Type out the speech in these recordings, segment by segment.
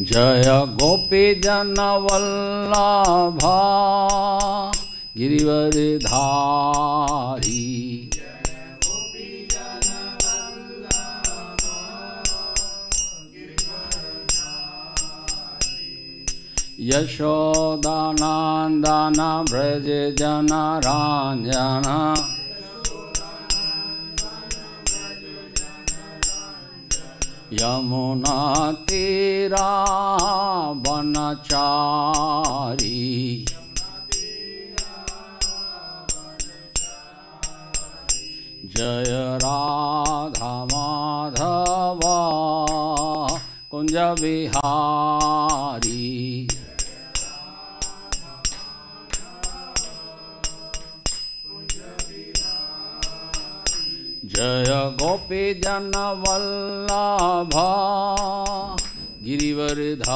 जय गोपी जन वल्लभा गिरिवरधारी। यशोदानंदन व्रज जनरंजन यमुना तीरा वनचारी। जय राधा माधव कुंज बिहारी। जय गोपी जन वल्लभा गिरिवरधारी।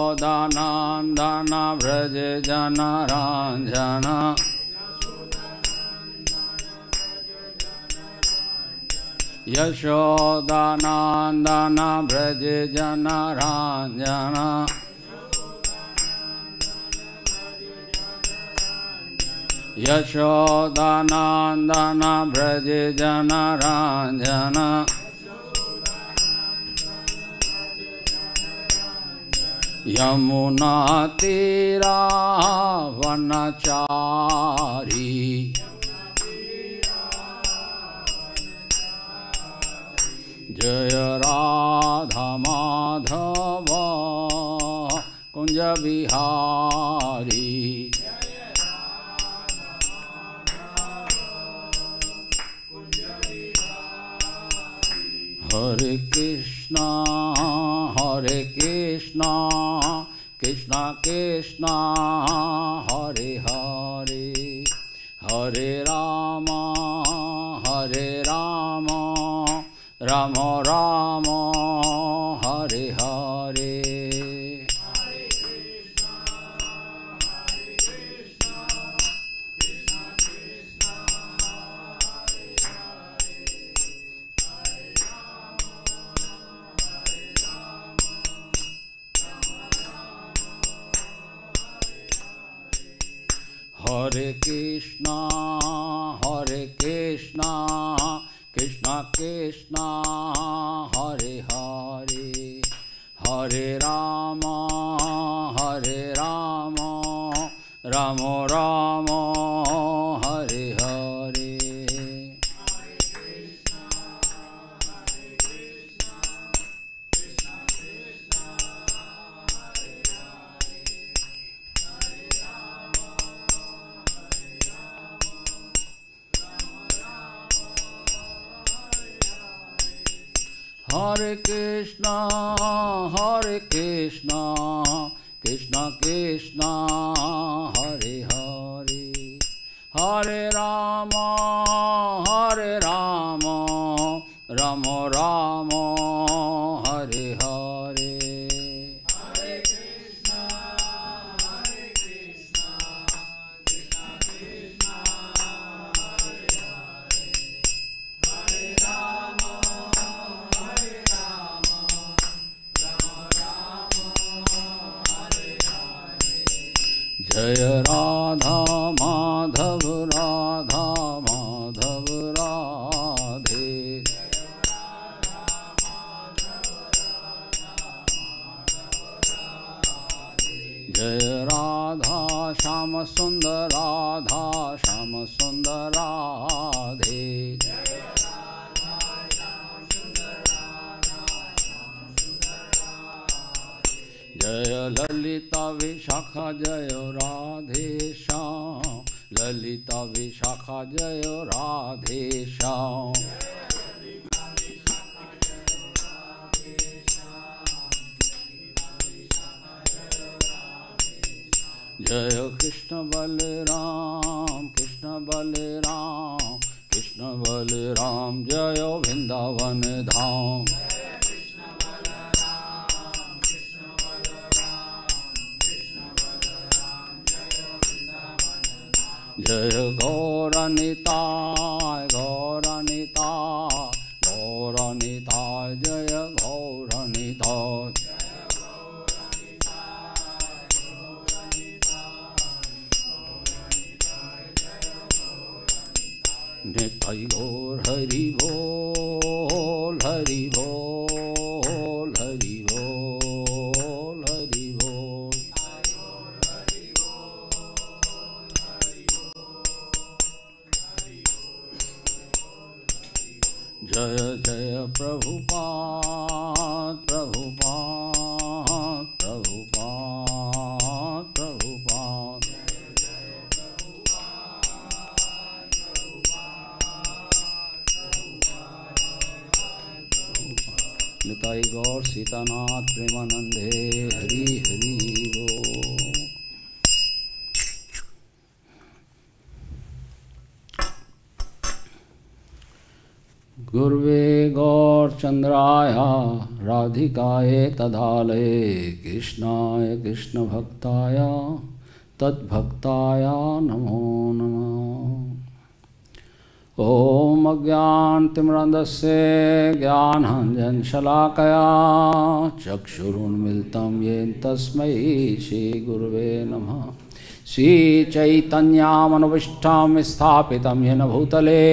यशोदानंदन व्रज जनरंजन यशोदानंदन व्रज जनरंजन यशोदानंदन व्रज जनरंजन। यमुना तीरा वनचारी। जय राधा माधव कुंज बिहारी। हरे कृष्णा कृष्णा कृष्णा हरे हरे हरे राम राम राम हरे हरे। हरे कृष्णा कृष्णा कृष्णा हरे हरे हरे राम राम राम हरे हरे। हरे कृष्णा कृष्णा कृष्णा हरे हरे हरे राम राम राम हरे हरे। जय राधा माधव राधे। जय राधा श्याम सुंदर राधे। जय ललिता विशाखा जय राधे श्याम ललिता विशाखा जय राधे श्याम। जय कृष्ण बलराम जय वृंदावन धाम। जय गौरनिताय गौरनिताय गौरनिताय जय गौरनिताय निताय गौर हरि बोल हरि बोल हरि बोल हरि बोल जय जय प्रभुपाद प्रभुपाद प्रभुपाद प्रभुपाद निताई गौर सीतानाथ प्रेमानंदे हरि हरि बोल। गुर्वे गौरचंद्राय राधिकाय तदालये कृष्णाय कृष्णभक्ताय तद्भक्ताय नमो नमः। ओम अज्ञानतिमिरन्धस्य ज्ञानाञ्जनशलाकया चक्षुरुन्मिलितं येन तस्मै श्रीगुरवे नमः। श्रीचैतन्यमनोभीष्टं स्थापितं येन भूतले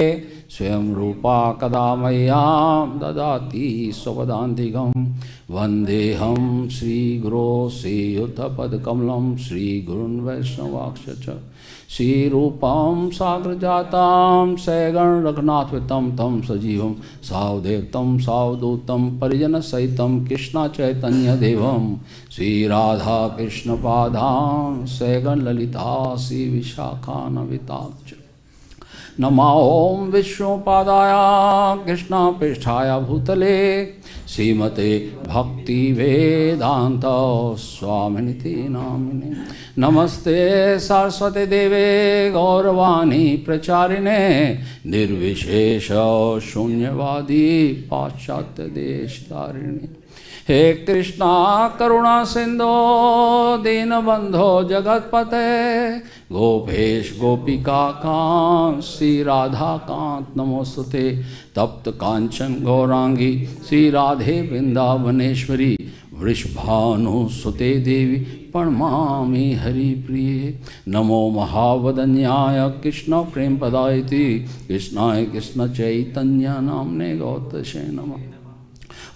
स्वयं रूपा कदा मह्यं ददाति स्वपदान्तिकं। वन्देऽहं श्रीगुरो श्रीयुतपदकमलं श्रीगुरुन् वैष्णवांश्च श्रीरूपं साग्रजातं सगण रघुनाथवितं तं सजीवं सावधूतं सावधूतं परिजनसहितं कृष्ण चैतन्यदेवं श्रीराधा कृष्णपादां सगण ललिता श्रीविशाखान्वितां च। नमो ओं विष्णुपादाय कृष्णपृष्ठाय भूतले श्रीमते भक्तिवेदान्त स्वामिनिति नामिने। नमस्ते सरस्वती देवे गौरवाणी प्रचारिणे निर्विशेष शून्यवादी पाश्चात्य देशधारिणे। हे कृष्णा करुणा सिंधो दीनबंधो जगतपते गोपेश गोपिका कांत श्री राधा कांत नमोस्तुते। तप्त कांचन गौरांगी श्री राधे वृंदावनेश्वरी वृषभानुसुते देवी प्रणमामि हरिप्रिये। नमो महावदन्याय कृष्ण प्रेम पदायति कृष्णाय कृष्ण चैतन्य नाम्ने गौतमे नमः।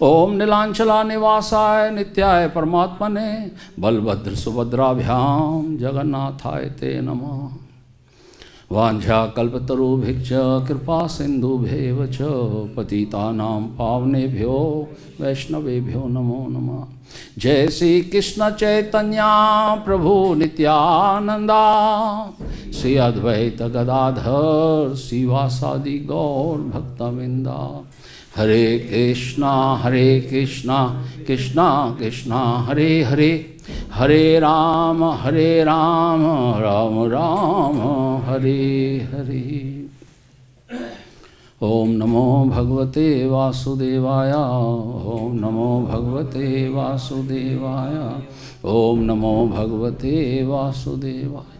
ओम नीलांचला निवासाय नित्याय परमात्मने बलभद्र सुभद्राभ्याम जगन्नाथाय ते नमः। वाञ्छाकल्पतरुभिश्च कृपा सिन्धुभ्येव च पतितानां पावनेभ्यो वैष्णवेभ्यो नमो नमः। जय श्री कृष्ण चैतन्य प्रभु नित्यानंदा श्री अद्वैत गदाधर श्रीवासादि गौर भक्तवृंदा। हरे कृष्णा कृष्णा कृष्णा हरे हरे हरे राम राम राम हरे हरे। ओम नमो भगवते वासुदेवाय ओम नमो भगवते वासुदेवाय ओम नमो भगवते वासुदेवाय।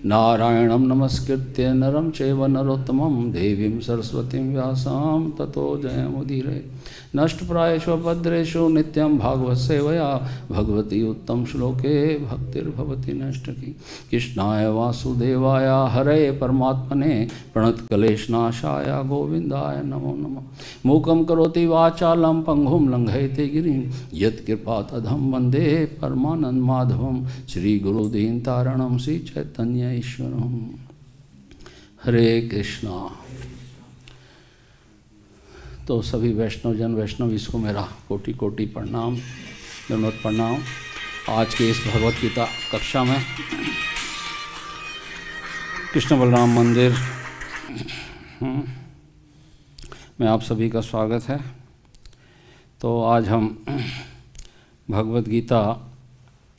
नारायणं नमस्कृत्य नरं चैव नरोत्तमं देवीं सरस्वतीं व्यासां ततो जयमुदीरये। नष्टप्रायेषु भद्रेषु नित्यं भागवत सेवया भगवती उत्तम श्लोके भक्तिर्भवति नष्टकी। कृष्णाय वासुदेवाय हरे परमात्मने प्रणतक्लेशनाशाय गोविन्दाय नमो नमः। मूकं करोति वाचालं पंगुं लंघयते गिरिं यत्कृपातधं वन्दे परमानन्दमाधवं श्रीगुरुदीनतारणं श्रीचैतन्यईश्वरम्। हरे कृष्णा। तो सभी वैष्णवजन वैष्णवीस को मेरा कोटि कोटि प्रणाम दंडवत प्रणाम। आज के इस भगवत गीता कक्षा में कृष्ण बलराम मंदिर में आप सभी का स्वागत है। तो आज हम भगवत गीता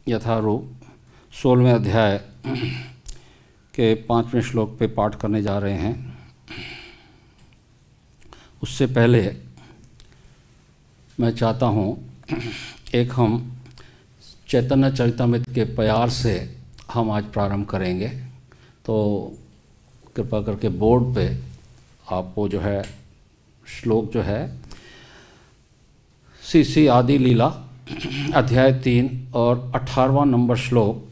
यथारूप 16वें अध्याय के 5वें श्लोक पे पाठ करने जा रहे हैं। उससे पहले मैं चाहता हूँ एक हम चैतन्य चरितामृत के प्यार से हम आज प्रारंभ करेंगे। तो कृपा करके बोर्ड पे आप वो जो है श्लोक जो है सीसी आदि लीला अध्याय 3 और 18वां नंबर श्लोक,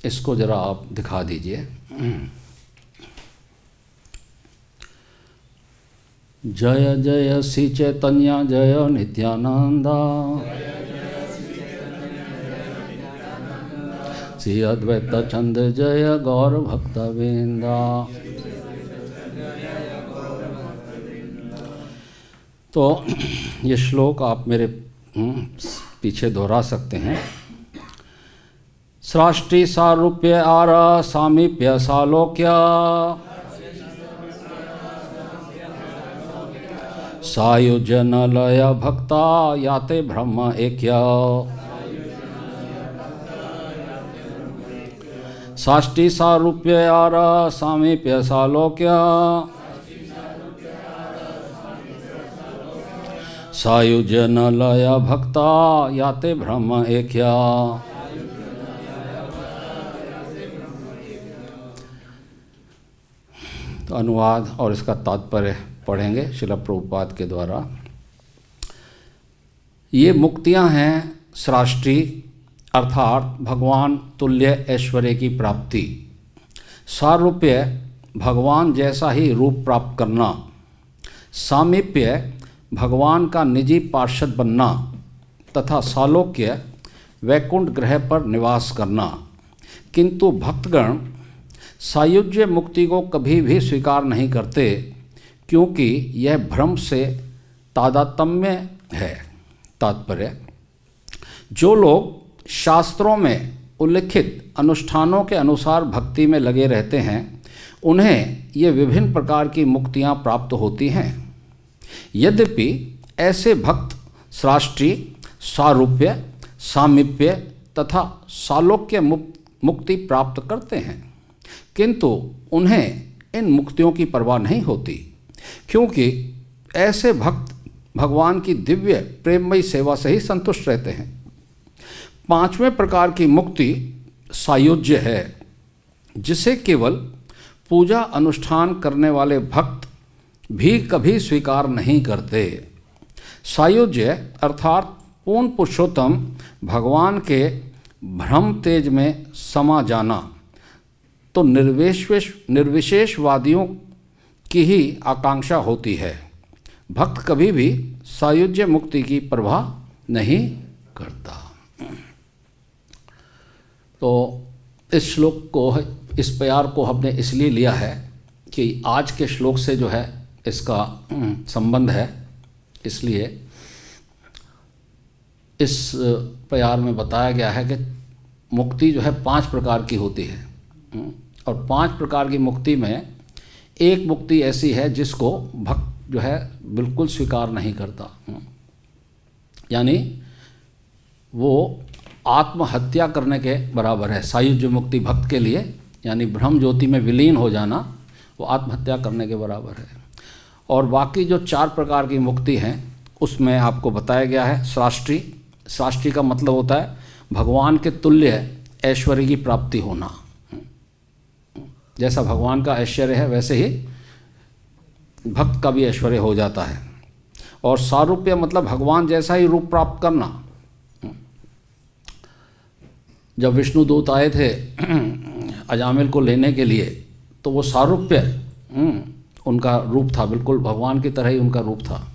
इसको जरा आप दिखा दीजिए। जय जय श्री चैतन्य जय नित्यानंदा, श्री अद्वैत चंद जय गौर भक्तवृंदा। तो ये श्लोक आप मेरे पीछे दोहरा सकते हैं। सृष्टि सारूप्य आरा सामीप्य सालोक्य, सायुजन लय भक्ता याते ब्रह्म ऐक्य। सृष्टि सारूप्य आरा सामीप्य सालोक्य, सायुजन लय भक्ता याते ब्रह्म ऐक्य। तो अनुवाद और इसका तात्पर्य पढ़ेंगे श्रील प्रभुपाद के द्वारा। ये मुक्तियां हैं सृष्टि अर्थात भगवान तुल्य ऐश्वर्य की प्राप्ति, सारूप्य भगवान जैसा ही रूप प्राप्त करना, सामीप्य भगवान का निजी पार्षद बनना तथा सालोक्य वैकुंठ ग्रह पर निवास करना। किंतु भक्तगण सायुज्य मुक्ति को कभी भी स्वीकार नहीं करते, क्योंकि यह भ्रम से तादात्म्य है। तात्पर्य, जो लोग शास्त्रों में उल्लिखित अनुष्ठानों के अनुसार भक्ति में लगे रहते हैं, उन्हें ये विभिन्न प्रकार की मुक्तियां प्राप्त होती हैं। यद्यपि ऐसे भक्त सृष्टि, सारूप्य, सामीप्य तथा सालोक्य मुक्ति प्राप्त करते हैं, किंतु उन्हें इन मुक्तियों की परवाह नहीं होती, क्योंकि ऐसे भक्त भगवान की दिव्य प्रेममयी सेवा से ही संतुष्ट रहते हैं। पांचवें प्रकार की मुक्ति सायुज्य है, जिसे केवल पूजा अनुष्ठान करने वाले भक्त भी कभी स्वीकार नहीं करते। सायुज्य अर्थात पूर्ण पुरुषोत्तम भगवान के भ्रम तेज में समा जाना तो निर्विशेषवादियों की ही आकांक्षा होती है। भक्त कभी भी सायुज्य मुक्ति की परवाह नहीं करता। तो इस श्लोक को, इस प्यार को हमने इसलिए लिया है कि आज के श्लोक से जो है इसका संबंध है, इसलिए इस प्यार में बताया गया है कि मुक्ति जो है 5 प्रकार की होती है, और 5 प्रकार की मुक्ति में एक मुक्ति ऐसी है जिसको भक्त जो है बिल्कुल स्वीकार नहीं करता, यानी वो आत्महत्या करने के बराबर है। सायुज्य मुक्ति भक्त के लिए यानी ब्रह्म ज्योति में विलीन हो जाना, वो आत्महत्या करने के बराबर है। और बाकी जो 4 प्रकार की मुक्ति हैं उसमें आपको बताया गया है सृष्टि। सृष्टि का मतलब होता है भगवान के तुल्य ऐश्वर्य की प्राप्ति होना। जैसा भगवान का ऐश्वर्य है वैसे ही भक्त का भी ऐश्वर्य हो जाता है। और सारूप्य मतलब भगवान जैसा ही रूप प्राप्त करना। जब विष्णु दूत आए थे अजामिल को लेने के लिए, तो वो सारूप्य उनका रूप था, बिल्कुल भगवान की तरह ही उनका रूप था।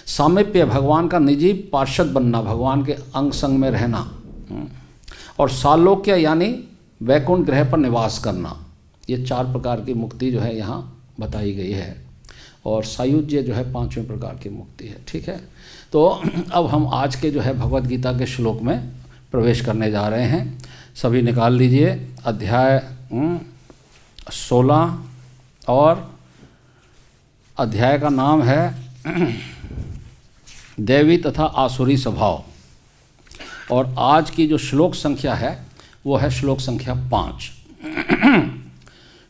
सामीप्य भगवान का निजी पार्षद बनना, भगवान के अंग संग में रहना। और सालोक्य यानी वैकुंठ ग्रह पर निवास करना। ये 4 प्रकार की मुक्ति जो है यहाँ बताई गई है। और सायुज्य जो है 5वें प्रकार की मुक्ति है। ठीक है, तो अब हम आज के जो है भगवद गीता के श्लोक में प्रवेश करने जा रहे हैं। सभी निकाल लीजिए अध्याय 16, और अध्याय का नाम है देवी तथा आसुरी स्वभाव। और आज की जो श्लोक संख्या है वो है श्लोक संख्या 5।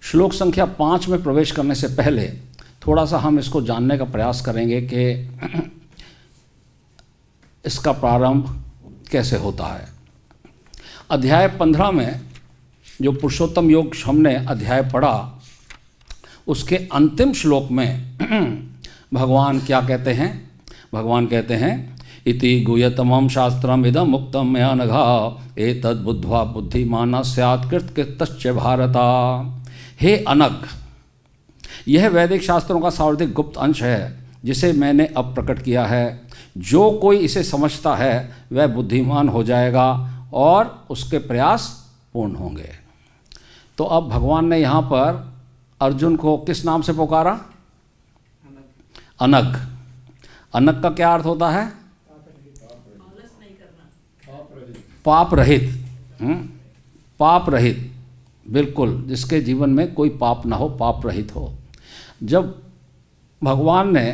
श्लोक संख्या 5 में प्रवेश करने से पहले थोड़ा सा हम इसको जानने का प्रयास करेंगे कि इसका प्रारंभ कैसे होता है। अध्याय 15 में जो पुरुषोत्तम योग हमने अध्याय पढ़ा, उसके अंतिम श्लोक में भगवान क्या कहते हैं? भगवान कहते हैं इति गुह्यतमं शास्त्रम इदं मुक्तं मया नघा एतद् बुद्ध्वा बुद्धिमानः स्यात् कृतकृतश्च भारता। हे अनघ, यह वैदिक शास्त्रों का सर्वाधिक गुप्त अंश है जिसे मैंने अब प्रकट किया है। जो कोई इसे समझता है वह बुद्धिमान हो जाएगा और उसके प्रयास पूर्ण होंगे। तो अब भगवान ने यहाँ पर अर्जुन को किस नाम से पुकारा? अनघ। अनघ का क्या अर्थ होता है? पाप रहित। पाप रहित, बिल्कुल, जिसके जीवन में कोई पाप ना हो, पाप रहित हो। जब भगवान ने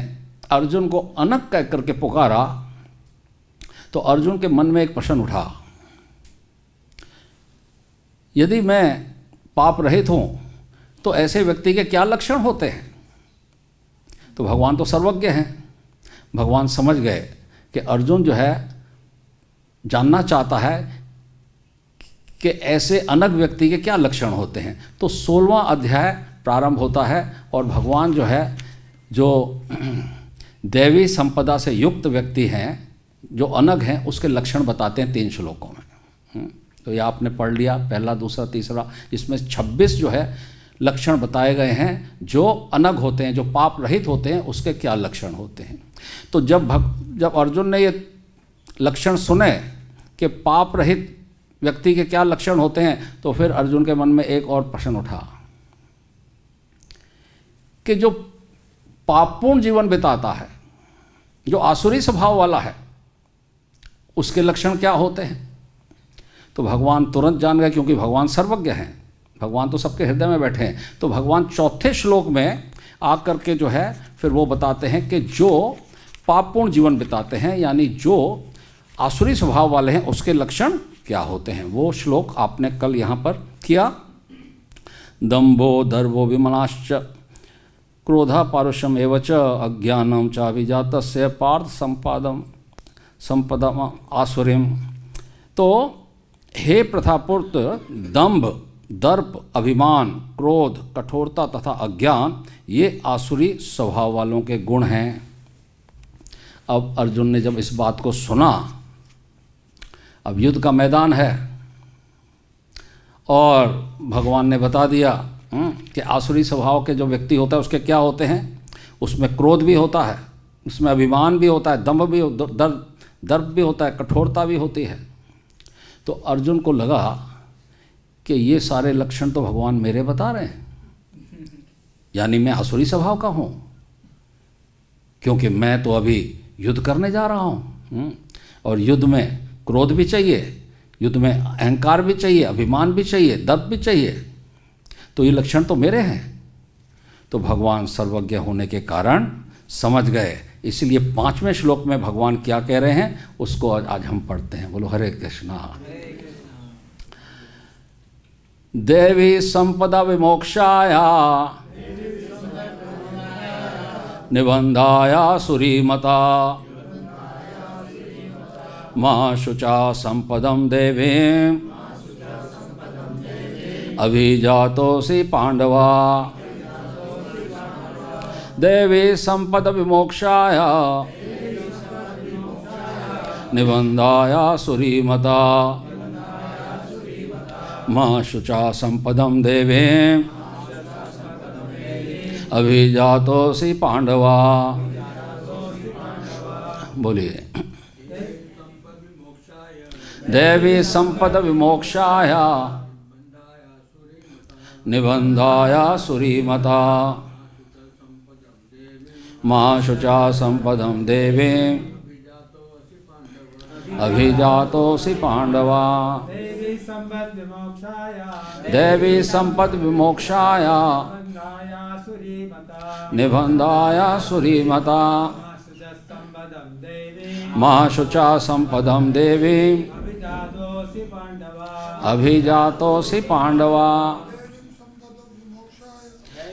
अर्जुन को अनघ कह करके पुकारा तो अर्जुन के मन में एक प्रश्न उठा, यदि मैं पाप रहित हूं तो ऐसे व्यक्ति के क्या लक्षण होते हैं? तो भगवान तो सर्वज्ञ हैं। भगवान समझ गए कि अर्जुन जो है जानना चाहता है कि ऐसे अनघ व्यक्ति के क्या लक्षण होते हैं। तो 16वां अध्याय प्रारंभ होता है और भगवान जो है, जो दैवी संपदा से युक्त व्यक्ति हैं, जो अनघ हैं, उसके लक्षण बताते हैं 3 श्लोकों में। तो ये आपने पढ़ लिया, पहला, दूसरा, तीसरा। इसमें 26 जो है लक्षण बताए गए हैं जो अनघ होते हैं, जो पाप रहित होते हैं, उसके क्या लक्षण होते हैं। तो जब अर्जुन ने ये लक्षण सुने कि पाप रहित व्यक्ति के क्या लक्षण होते हैं, तो फिर अर्जुन के मन में एक और प्रश्न उठा कि जो पापपूर्ण जीवन बिताता है, जो आसुरी स्वभाव वाला है, उसके लक्षण क्या होते हैं। तो भगवान तुरंत जान गए, क्योंकि भगवान सर्वज्ञ हैं, भगवान तो सबके हृदय में बैठे हैं। तो भगवान 4थे श्लोक में आकर के जो है फिर वो बताते हैं कि जो पापपूर्ण जीवन बिताते हैं, यानी जो आसुरी स्वभाव वाले हैं, उसके लक्षण क्या होते हैं। वो श्लोक आपने कल यहाँ पर किया। दम्भो दर्भो विमनाश्च क्रोधा पारुषम एवच अज्ञानम चाभिजातस्य पार्थ संपदम आसुरीम। तो हे प्रथापूर्त, दंभ, दर्प, अभिमान, क्रोध, कठोरता तथा अज्ञान, ये आसुरी स्वभाव वालों के गुण हैं। अब अर्जुन ने जब इस बात को सुना, अब युद्ध का मैदान है और भगवान ने बता दिया कि आसुरी स्वभाव के जो व्यक्ति होता है उसके क्या होते हैं। उसमें क्रोध भी होता है, उसमें अभिमान भी होता है, दंभ भी, दर्प भी होता है, कठोरता भी होती है। तो अर्जुन को लगा कि ये सारे लक्षण तो भगवान मेरे बता रहे हैं, यानी मैं आसुरी स्वभाव का हूँ, क्योंकि मैं तो अभी युद्ध करने जा रहा हूँ। और युद्ध में क्रोध भी चाहिए, युद्ध में अहंकार भी चाहिए, अभिमान भी चाहिए, दर्प भी चाहिए। तो ये लक्षण तो मेरे हैं। तो भगवान सर्वज्ञ होने के कारण समझ गए। इसलिए 5वें श्लोक में भगवान क्या कह रहे हैं उसको आज हम पढ़ते हैं। बोलो हरे कृष्णा। देवी संपदा विमोक्षाया निबंधाया सुरीमता मां शुचा संपदम देवी अभिजातोऽसि पांडवा। देवी संपद विमोक्षाय निबंधाया सुरीमता मां शुचा संपदम देवी अभिजातोऽसि पांडवा। बोलिए। देवी संपद विमोक्षाय निबंधाया सुरीमता मां शुचा संपदम देवी अभिजातोऽसि पांडवा। देवी संपद विमोक्षाय निबंधाया सुरीमता मां शुचा संपदम देवी अभिजातोऽसि पांडवा।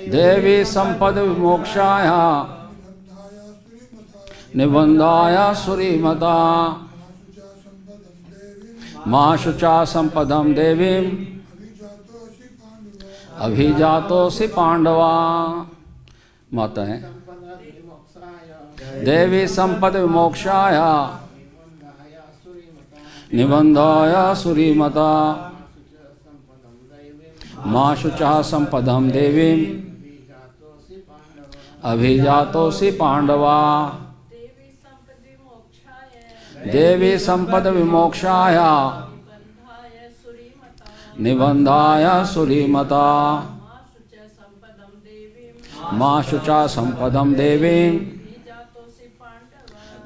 देवी संपद विमोक्षाय निबंधाया सुरीमता मां शुचा संपदम देवी अभिजातोऽसि पांडवा। माताएं। देवी संपद विमोक्षाय निबंधाय सुरीमता मां शुचः संपदं देवीं अभिजातोऽसि पांडवा। देवी संपद विमोक्षाय निबंधाय सुरीमता मां शुचः संपदं देवीं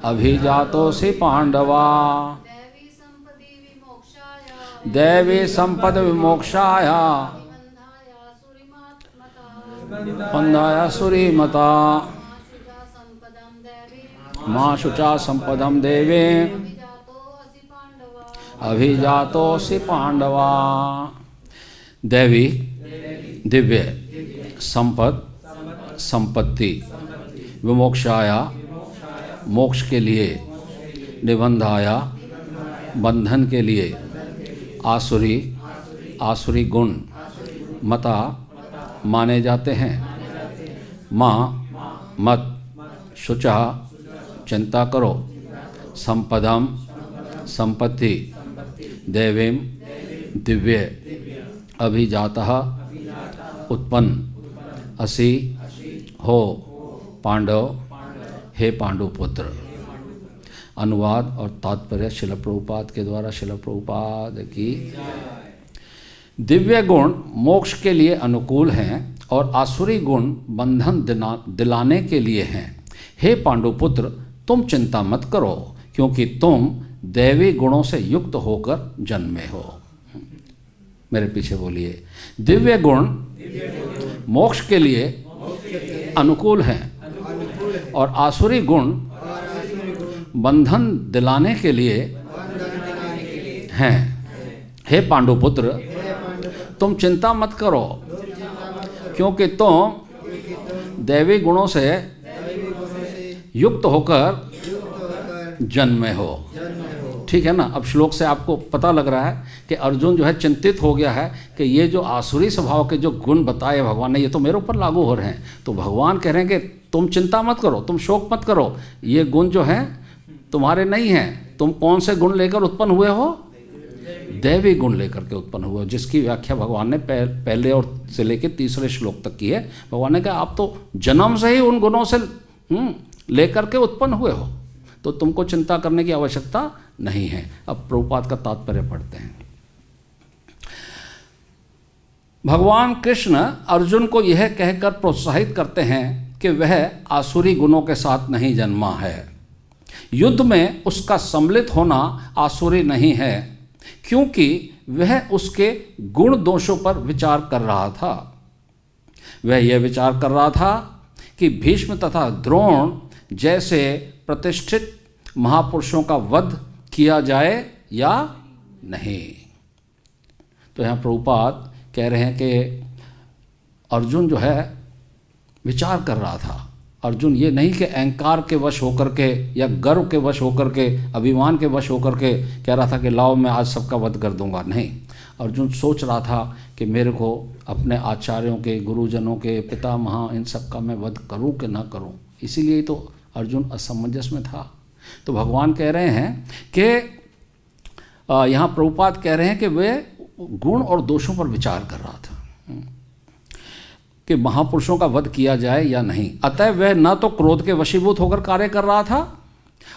अभिजातोऽसि पांडवा। देवी संपद विमोक्षाय निबंधाय सुरीमता मां शुचः संपदं देवीं अभिजातोऽसि पांडवा। दैवी दिव्य संपद संपत्ति विमोक्षाया मोक्ष के लिए निबंधाया बंधन के लिए आसुरी आसुरी गुण मता माने जाते हैं। माँ मत शुचा चिंता करो संपदम संपत्ति देवीम दिव्य अभिजातः उत्पन्न असि हो पांडव हे पांडुपुत्र। अनुवाद और तात्पर्य शिल प्रभुपाद के द्वारा। शिल प्रभुपाद की। दिव्य गुण मोक्ष के लिए अनुकूल हैं और आसुरी गुण बंधन दिलाने के लिए हैं। हे पांडुपुत्र तुम चिंता मत करो क्योंकि तुम दैवी गुणों से युक्त होकर जन्मे हो। मेरे पीछे बोलिए। दिव्य गुण मोक्ष के लिए अनुकूल हैं और आसुरी गुण बंधन दिलाने के लिए हैं। हे पांडुपुत्र तुम चिंता मत करो क्योंकि तुम दैवी गुणों से युक्त होकर जन्मे हो। ठीक है ना। अब श्लोक से आपको पता लग रहा है कि अर्जुन जो है चिंतित हो गया है कि ये जो आसुरी स्वभाव के जो गुण बताए भगवान ने ये तो मेरे ऊपर लागू हो रहे हैं। तो भगवान कह रहे हैं कि तुम चिंता मत करो, तुम शोक मत करो, ये गुण जो हैं तुम्हारे नहीं हैं। तुम कौन से गुण लेकर उत्पन्न हुए हो? दैवी गुण लेकर के उत्पन्न हुए हो, जिसकी व्याख्या भगवान ने पहले और से लेकर तीसरे श्लोक तक की है। भगवान ने कहा आप तो जन्म से ही उन गुणों से लेकर के उत्पन्न हुए हो, तो तुमको चिंता करने की आवश्यकता नहीं है। अब प्रभुपाद का तात्पर्य पढ़ते हैं। भगवान कृष्ण अर्जुन को यह कहकर प्रोत्साहित करते हैं कि वह आसुरी गुणों के साथ नहीं जन्मा है। युद्ध में उसका सम्मिलित होना आसुरी नहीं है क्योंकि वह उसके गुण दोषों पर विचार कर रहा था। वह यह विचार कर रहा था कि भीष्म तथा द्रोण जैसे प्रतिष्ठित महापुरुषों का वध किया जाए या नहीं। तो यहाँ प्रभुपाद कह रहे हैं कि अर्जुन जो है विचार कर रहा था। अर्जुन ये नहीं कि अहंकार के वश होकर के या गर्व के वश होकर के अभिमान के वश होकर के कह रहा था कि लाओ मैं आज सबका वध कर दूंगा। नहीं, अर्जुन सोच रहा था कि मेरे को अपने आचार्यों के, गुरुजनों के, पितामह इन सब का मैं वध करूं कि ना करूं। इसीलिए तो अर्जुन असमंजस में था। तो भगवान कह रहे हैं कि यहाँ प्रभुपाद कह रहे हैं कि वे गुण और दोषों पर विचार कर रहा था कि महापुरुषों का वध किया जाए या नहीं। अतः वह न तो क्रोध के वशीभूत होकर कार्य कर रहा था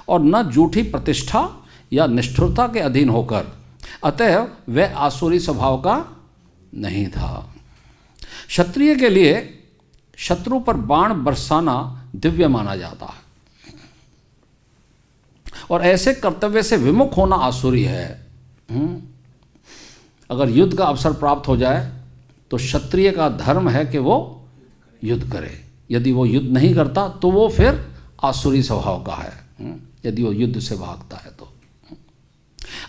और न झूठी प्रतिष्ठा या निष्ठुरता के अधीन होकर। अतः वह आसुरी स्वभाव का नहीं था। क्षत्रिय के लिए शत्रु पर बाण बरसाना दिव्य माना जाता है और ऐसे कर्तव्य से विमुख होना आसुरी है। अगर युद्ध का अवसर प्राप्त हो जाए तो क्षत्रिय का धर्म है कि वो युद्ध करे। यदि वो युद्ध नहीं करता तो वो फिर आसुरी स्वभाव का है, यदि वो युद्ध से भागता है तो।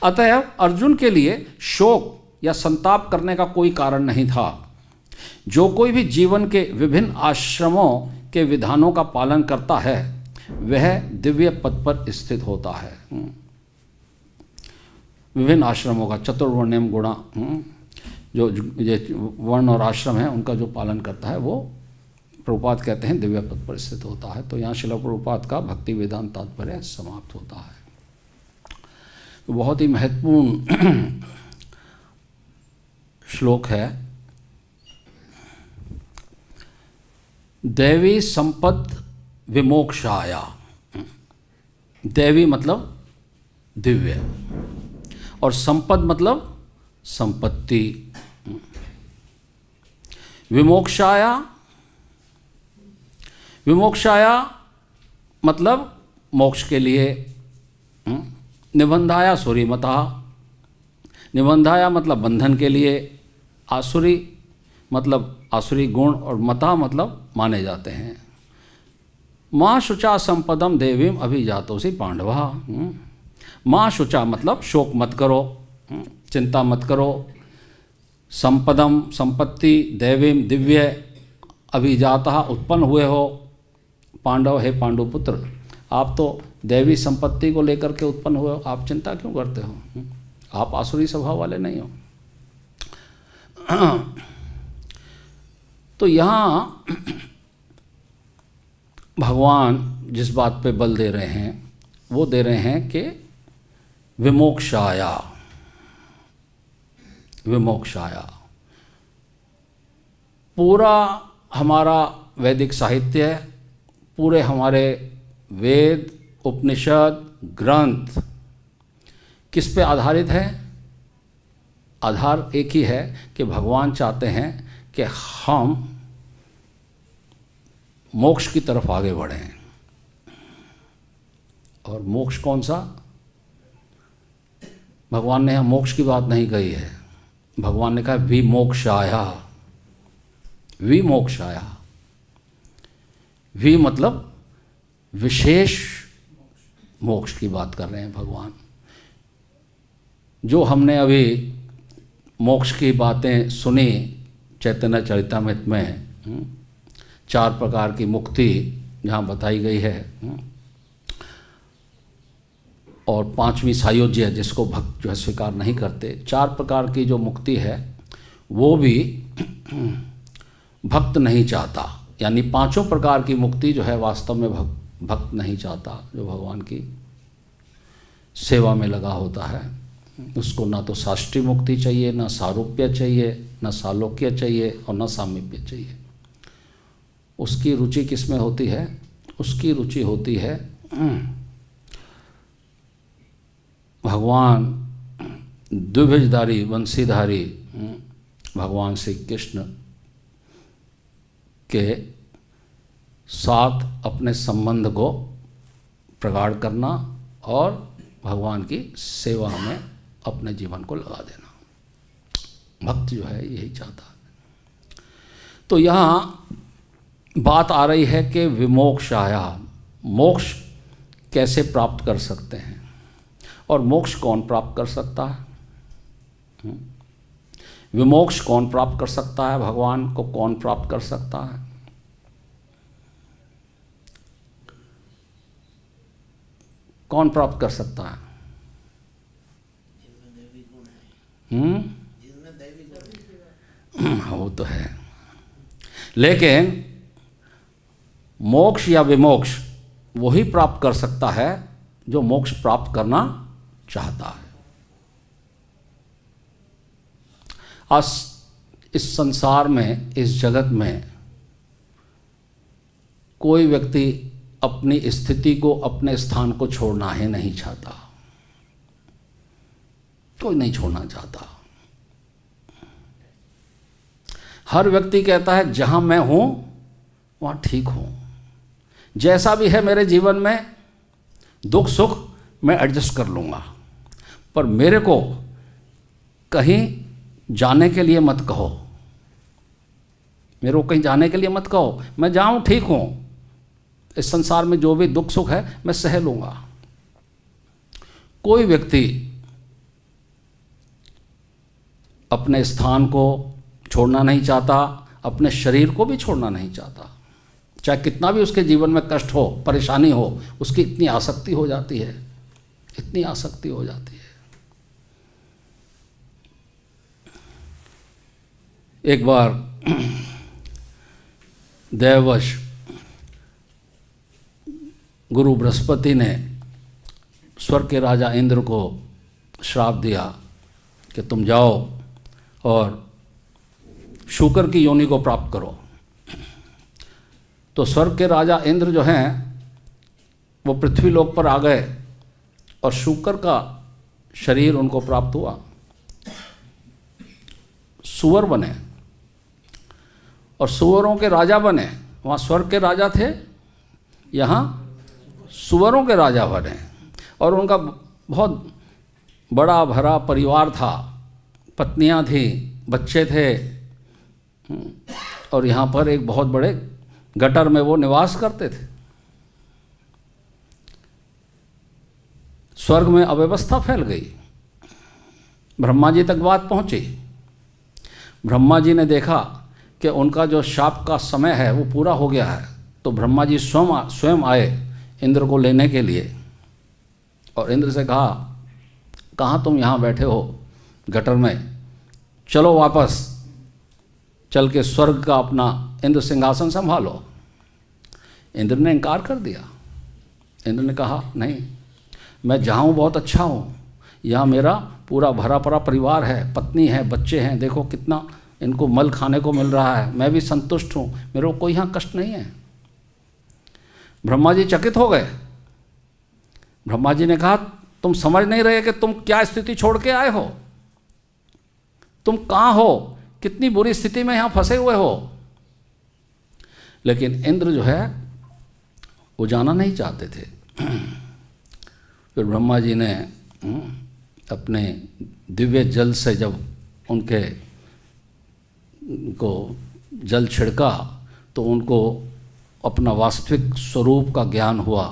अतः अर्जुन के लिए शोक या संताप करने का कोई कारण नहीं था। जो कोई भी जीवन के विभिन्न आश्रमों के विधानों का पालन करता है वह दिव्य पद पर स्थित होता है। विभिन्न आश्रमों का चतुर्वर्ण्यम गुणा, जो वर्ण और आश्रम है उनका जो पालन करता है वो प्रभुपाद कहते हैं दिव्य पद पर स्थित होता है। तो यहाँ श्रील प्रभुपाद का भक्ति वेदांत तात्पर्य समाप्त होता है। तो बहुत ही महत्वपूर्ण श्लोक है। दैवी संपद विमोक्षाया। दैवी मतलब दिव्य और संपद मतलब संपत्ति। विमोक्षाया, विमोक्षाया मतलब मोक्ष के लिए। निबंधाया सूरीमता, निबंधाया मतलब बंधन के लिए। आसुरी मतलब आसुरी गुण और मता मतलब माने जाते हैं। माँ शुचा संपदम देवीम अभिजातोसी पांडवा। माँ शुचा मतलब शोक मत करो, चिंता मत करो। संपदम संपत्ति, देवीम दिव्य, अभिजाता उत्पन्न हुए हो। पांडव है पांडुपुत्र, आप तो दैवी संपत्ति को लेकर के उत्पन्न हुए हो, आप चिंता क्यों करते हो? आप आसुरी स्वभाव वाले नहीं हो। तो यहाँ भगवान जिस बात पे बल दे रहे हैं वो दे रहे हैं कि विमोक्षाया, विमोक्षाया। पूरा हमारा वैदिक साहित्य, पूरे हमारे वेद उपनिषद ग्रंथ किस पे आधारित है? आधार एक ही है कि भगवान चाहते हैं कि हम मोक्ष की तरफ आगे बढ़ें। और मोक्ष कौन सा? भगवान ने यहाँ मोक्ष की बात नहीं कही है, भगवान ने कहा विमोक्षाया। विमोक्षाया, वि मतलब विशेष मोक्ष की बात कर रहे हैं भगवान। जो हमने अभी मोक्ष की बातें सुनी चैतन्य चरितामृत में, 4 प्रकार की मुक्ति जहाँ बताई गई है, और 5वीं सायुज्य जिसको भक्त जो है स्वीकार नहीं करते, 4 प्रकार की जो मुक्ति है वो भी भक्त नहीं चाहता। यानी 5 प्रकार की मुक्ति जो है वास्तव में भक्त नहीं चाहता। जो भगवान की सेवा में लगा होता है उसको ना तो शास्त्रीय मुक्ति चाहिए, ना सारूप्य चाहिए, ना सालोक्य चाहिए और ना सामीप्य चाहिए। उसकी रुचि किस में होती है? उसकी रुचि होती है भगवान द्विभुजधारी बंशीधारी भगवान श्री कृष्ण के साथ अपने संबंध को प्रगाढ़ करना और भगवान की सेवा में अपने जीवन को लगा देना। भक्त जो है यही चाहता है। तो यहाँ बात आ रही है कि विमोक्षाया, मोक्ष कैसे प्राप्त कर सकते हैं और मोक्ष कौन प्राप्त कर सकता है? विमोक्ष कौन प्राप्त कर सकता है? भगवान को कौन प्राप्त कर सकता है? कौन प्राप्त कर सकता है? वो तो है, लेकिन मोक्ष या विमोक्ष वही प्राप्त कर सकता है जो मोक्ष प्राप्त करना चाहता है। आज इस संसार में, इस जगत में कोई व्यक्ति अपनी स्थिति को, अपने स्थान को छोड़ना ही नहीं चाहता। कोई नहीं छोड़ना चाहता। हर व्यक्ति कहता है जहां मैं हूं वहां ठीक हूं, जैसा भी है मेरे जीवन में दुख सुख मैं एडजस्ट कर लूंगा, पर मेरे को कहीं जाने के लिए मत कहो, मेरे को कहीं जाने के लिए मत कहो, मैं जाऊं ठीक हूं, इस संसार में जो भी दुख सुख है मैं सह लूंगा। कोई व्यक्ति अपने स्थान को छोड़ना नहीं चाहता, अपने शरीर को भी छोड़ना नहीं चाहता। चाहे कितना भी उसके जीवन में कष्ट हो, परेशानी हो, उसकी इतनी आसक्ति हो जाती है, इतनी आसक्ति हो जाती है। एक बार दैववश गुरु बृहस्पति ने स्वर्ग के राजा इंद्र को श्राप दिया कि तुम जाओ और शूकर की योनि को प्राप्त करो। तो स्वर्ग के राजा इंद्र जो हैं वो पृथ्वी लोक पर आ गए और शूकर का शरीर उनको प्राप्त हुआ। सुअर बने और सुअरों के राजा बने। वहाँ स्वर्ग के राजा थे, यहाँ सुअरों के राजा बने। और उनका बहुत बड़ा भरा परिवार था, पत्नियाँ थी, बच्चे थे। और यहाँ पर एक बहुत बड़े गटर में वो निवास करते थे। स्वर्ग में अव्यवस्था फैल गई। ब्रह्मा जी तक बात पहुँची। ब्रह्मा जी ने देखा कि उनका जो शाप का समय है वो पूरा हो गया है। तो ब्रह्मा जी स्वयं आए इंद्र को लेने के लिए और इंद्र से कहा, कहाँ तुम यहाँ बैठे हो गटर में, चलो वापस चल के स्वर्ग का अपना इंद्र सिंहासन संभालो। इंद्र ने इनकार कर दिया। इंद्र ने कहा, नहीं, मैं जहाँ हूँ बहुत अच्छा हूँ, यहाँ मेरा पूरा भरा पड़ा परिवार है, पत्नी है, बच्चे हैं, देखो कितना इनको मल खाने को मिल रहा है, मैं भी संतुष्ट हूँ, मेरे को कोई यहाँ कष्ट नहीं है। ब्रह्मा जी चकित हो गए। ब्रह्मा जी ने कहा, तुम समझ नहीं रहे कि तुम क्या स्थिति छोड़ के आए हो, तुम कहाँ हो, कितनी बुरी स्थिति में यहाँ फंसे हुए हो। लेकिन इंद्र जो है वो जाना नहीं चाहते थे। फिर ब्रह्मा जी ने अपने दिव्य जल से जब उनके को जल छिड़का तो उनको अपना वास्तविक स्वरूप का ज्ञान हुआ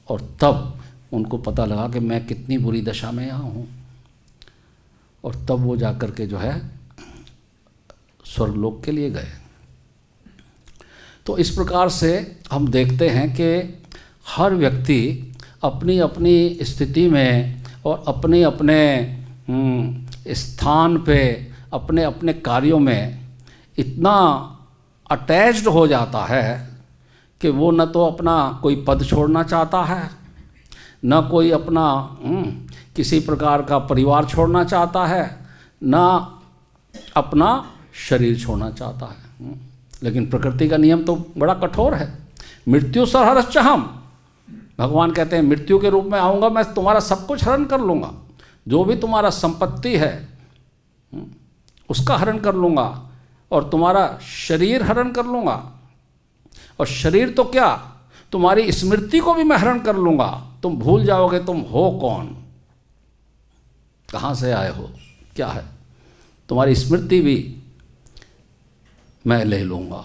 और तब उनको पता लगा कि मैं कितनी बुरी दशा में यहाँ हूँ। और तब वो जाकर के जो है स्वर्गलोक के लिए गए। तो इस प्रकार से हम देखते हैं कि हर व्यक्ति अपनी अपनी स्थिति में और अपने अपने स्थान पे अपने अपने कार्यों में इतना अटैच्ड हो जाता है कि वो न तो अपना कोई पद छोड़ना चाहता है, न कोई अपना किसी प्रकार का परिवार छोड़ना चाहता है, न अपना शरीर छोड़ना चाहता है। लेकिन प्रकृति का नियम तो बड़ा कठोर है। मृत्यु सरहरश्च हम, भगवान कहते हैं मृत्यु के रूप में आऊँगा, मैं तुम्हारा सब कुछ हरण कर लूँगा, जो भी तुम्हारा संपत्ति है उसका हरण कर लूँगा और तुम्हारा शरीर हरण कर लूँगा। और शरीर तो क्या, तुम्हारी स्मृति को भी मैं हरण कर लूँगा। तुम भूल जाओगे तुम हो कौन, कहाँ से आए हो, क्या है, तुम्हारी स्मृति भी मैं ले लूँगा।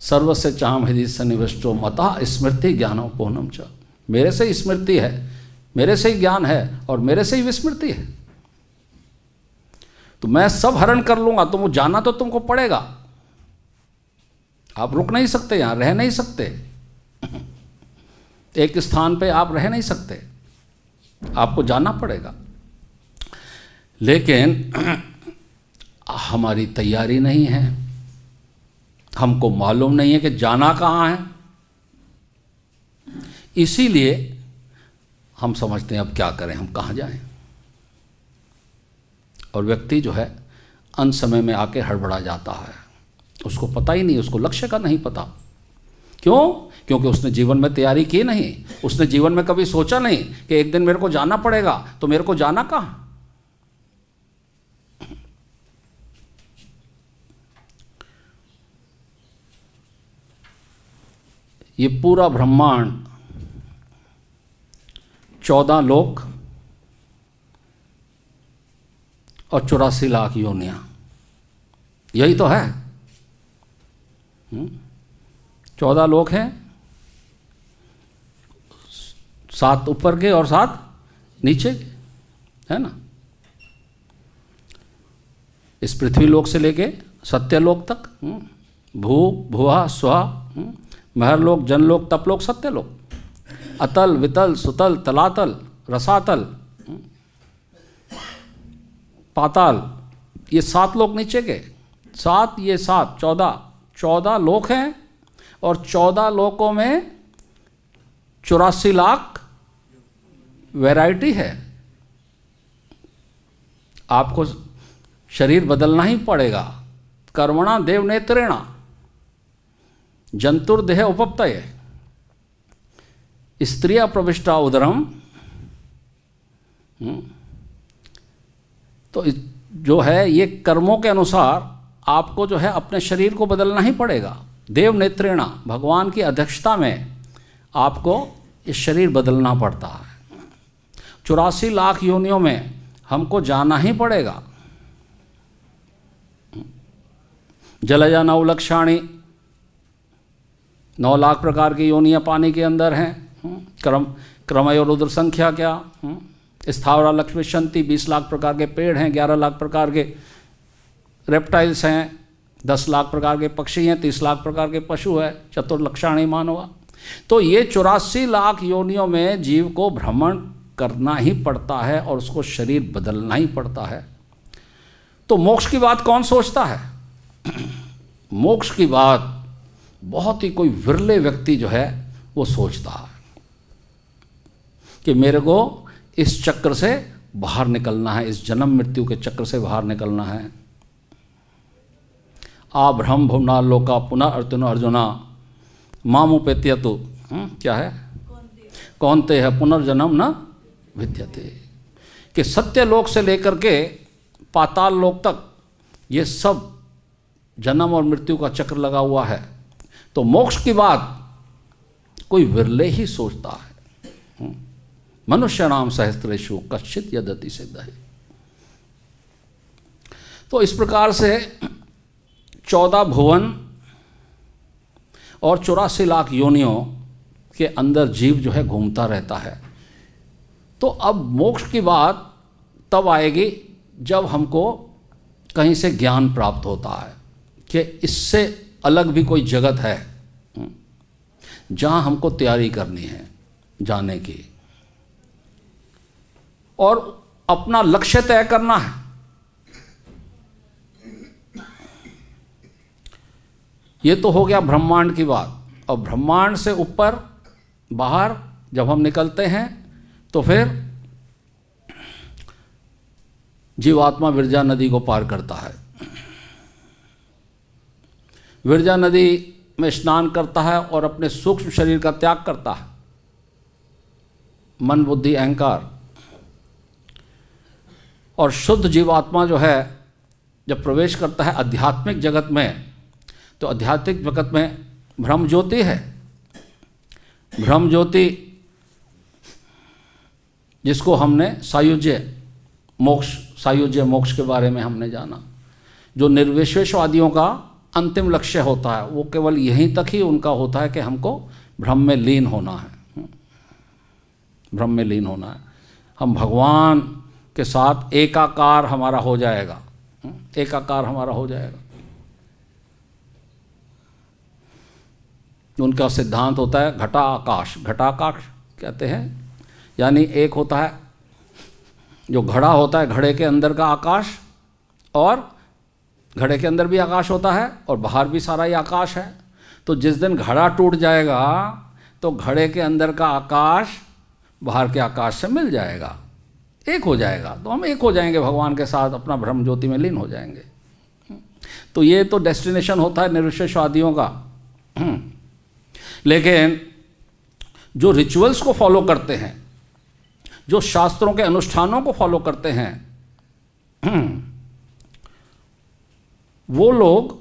सर्वस्य चाम हृदय सन्निविष्टो मता स्मृति ज्ञानो पूर्णम च, मेरे से ही स्मृति है, मेरे से ही ज्ञान है और मेरे से ही विस्मृति है। तो मैं सब हरण कर लूँगा। तुम जाना तो तुमको पड़ेगा, आप रुक नहीं सकते, यहाँ रह नहीं सकते, एक स्थान पे आप रह नहीं सकते, आपको जाना पड़ेगा। लेकिन हमारी तैयारी नहीं है, हमको मालूम नहीं है कि जाना कहाँ है, इसीलिए हम समझते हैं अब क्या करें, हम कहाँ जाएं। और व्यक्ति जो है अंत समय में आके हड़बड़ा जाता है, उसको पता ही नहीं, उसको लक्ष्य का नहीं पता। क्यों? क्योंकि उसने जीवन में तैयारी की नहीं, उसने जीवन में कभी सोचा नहीं कि एक दिन मेरे को जाना पड़ेगा, तो मेरे को जाना कहाँ। ये पूरा ब्रह्मांड 14 लोक और 84 लाख योनियां, यही तो है। 14 लोक हैं, 7 ऊपर के और 7 नीचे के, है ना। इस पृथ्वी लोक से लेके सत्यलोक तक, भू भुवा स्वा, महरलोक, जनलोक, तपलोक, सत्यलोक, अतल वितल सुतल तलातल रसातल पाताल, ये 7 लोक नीचे के, 7 ये 7 14 14 लोक हैं और 14 लोकों में 84 लाख वैरायटी है। आपको शरीर बदलना ही पड़ेगा। कर्मणा देव नेत्रेणा जंतुर्देह उपपतये स्त्रिया प्रविष्टा उदरम। तो जो है ये कर्मों के अनुसार आपको जो है अपने शरीर को बदलना ही पड़ेगा। देव नेत्रेणा भगवान की अध्यक्षता में आपको ये शरीर बदलना पड़ता है। 84 लाख योनियों में हमको जाना ही पड़ेगा। जलजा 9 लक्षाणी 9 लाख प्रकार की योनियाँ पानी के अंदर हैं। क्रमय और रुद्र संख्या क्या? स्थावरा लक्ष्मी शंति 20 लाख प्रकार के पेड़ हैं, 11 लाख प्रकार के रेप्टाइल्स हैं, 10 लाख प्रकार के पक्षी हैं, 30 लाख प्रकार के पशु है, चतुर्लक्षाणी मानवा। तो ये 84 लाख योनियों में जीव को भ्रमण करना ही पड़ता है और उसको शरीर बदलना ही पड़ता है। तो मोक्ष की बात कौन सोचता है? मोक्ष की बात बहुत ही कोई विरले व्यक्ति जो है वो सोचता है कि मेरे को इस चक्र से बाहर निकलना है, इस जन्म मृत्यु के चक्र से बाहर निकलना है। आ ब्रह्म भुवना लोका पुनः अर्जुना मामुपेत्यतु क्या है? कौनते है पुनर्जन्म न विद्यते। कि सत्य लोक से लेकर के पाताल लोक तक ये सब जन्म और मृत्यु का चक्र लगा हुआ है। तो मोक्ष की बात कोई विरले ही सोचता है। मनुष्य नाम सहस्त्रेषु कश्चित यदति सिद्ध है। तो इस प्रकार से 14 भुवन और 84 लाख योनियों के अंदर जीव जो है घूमता रहता है। तो अब मोक्ष की बात तब आएगी जब हमको कहीं से ज्ञान प्राप्त होता है कि इससे अलग भी कोई जगत है जहाँ हमको तैयारी करनी है जाने की और अपना लक्ष्य तय करना है। ये तो हो गया ब्रह्मांड की बात। और ब्रह्मांड से ऊपर बाहर जब हम निकलते हैं तो फिर जीवात्मा विरजा नदी को पार करता है। विरजा नदी में स्नान करता है और अपने सूक्ष्म शरीर का त्याग करता है, मन बुद्धि अहंकार। और शुद्ध जीवात्मा जो है जब प्रवेश करता है आध्यात्मिक जगत में, तो आध्यात्मिक जगत में ब्रह्म ज्योति है। ब्रह्म ज्योति जिसको हमने सायुज्य मोक्ष के बारे में हमने जाना, जो निर्विशेषवादियों का अंतिम लक्ष्य होता है, वो केवल यहीं तक ही उनका होता है कि हमको ब्रह्म में लीन होना है। ब्रह्म में लीन होना है, हम भगवान के साथ एकाकार हमारा हो जाएगा। एकाकार हमारा हो जाएगा। उनका सिद्धांत होता है घटा आकाश। घटाकाश कहते हैं, यानी एक होता है जो घड़ा होता है, घड़े के अंदर का आकाश, और घड़े के अंदर भी आकाश होता है और बाहर भी सारा ही आकाश है। तो जिस दिन घड़ा टूट जाएगा तो घड़े के अंदर का आकाश बाहर के आकाश से मिल जाएगा, एक हो जाएगा। तो हम एक हो जाएंगे भगवान के साथ, अपना ब्रह्म ज्योति में लीन हो जाएंगे। तो ये तो डेस्टिनेशन होता है निर्विशेषवादियों का। लेकिन जो रिचुअल्स को फॉलो करते हैं, जो शास्त्रों के अनुष्ठानों को फॉलो करते हैं, वो लोग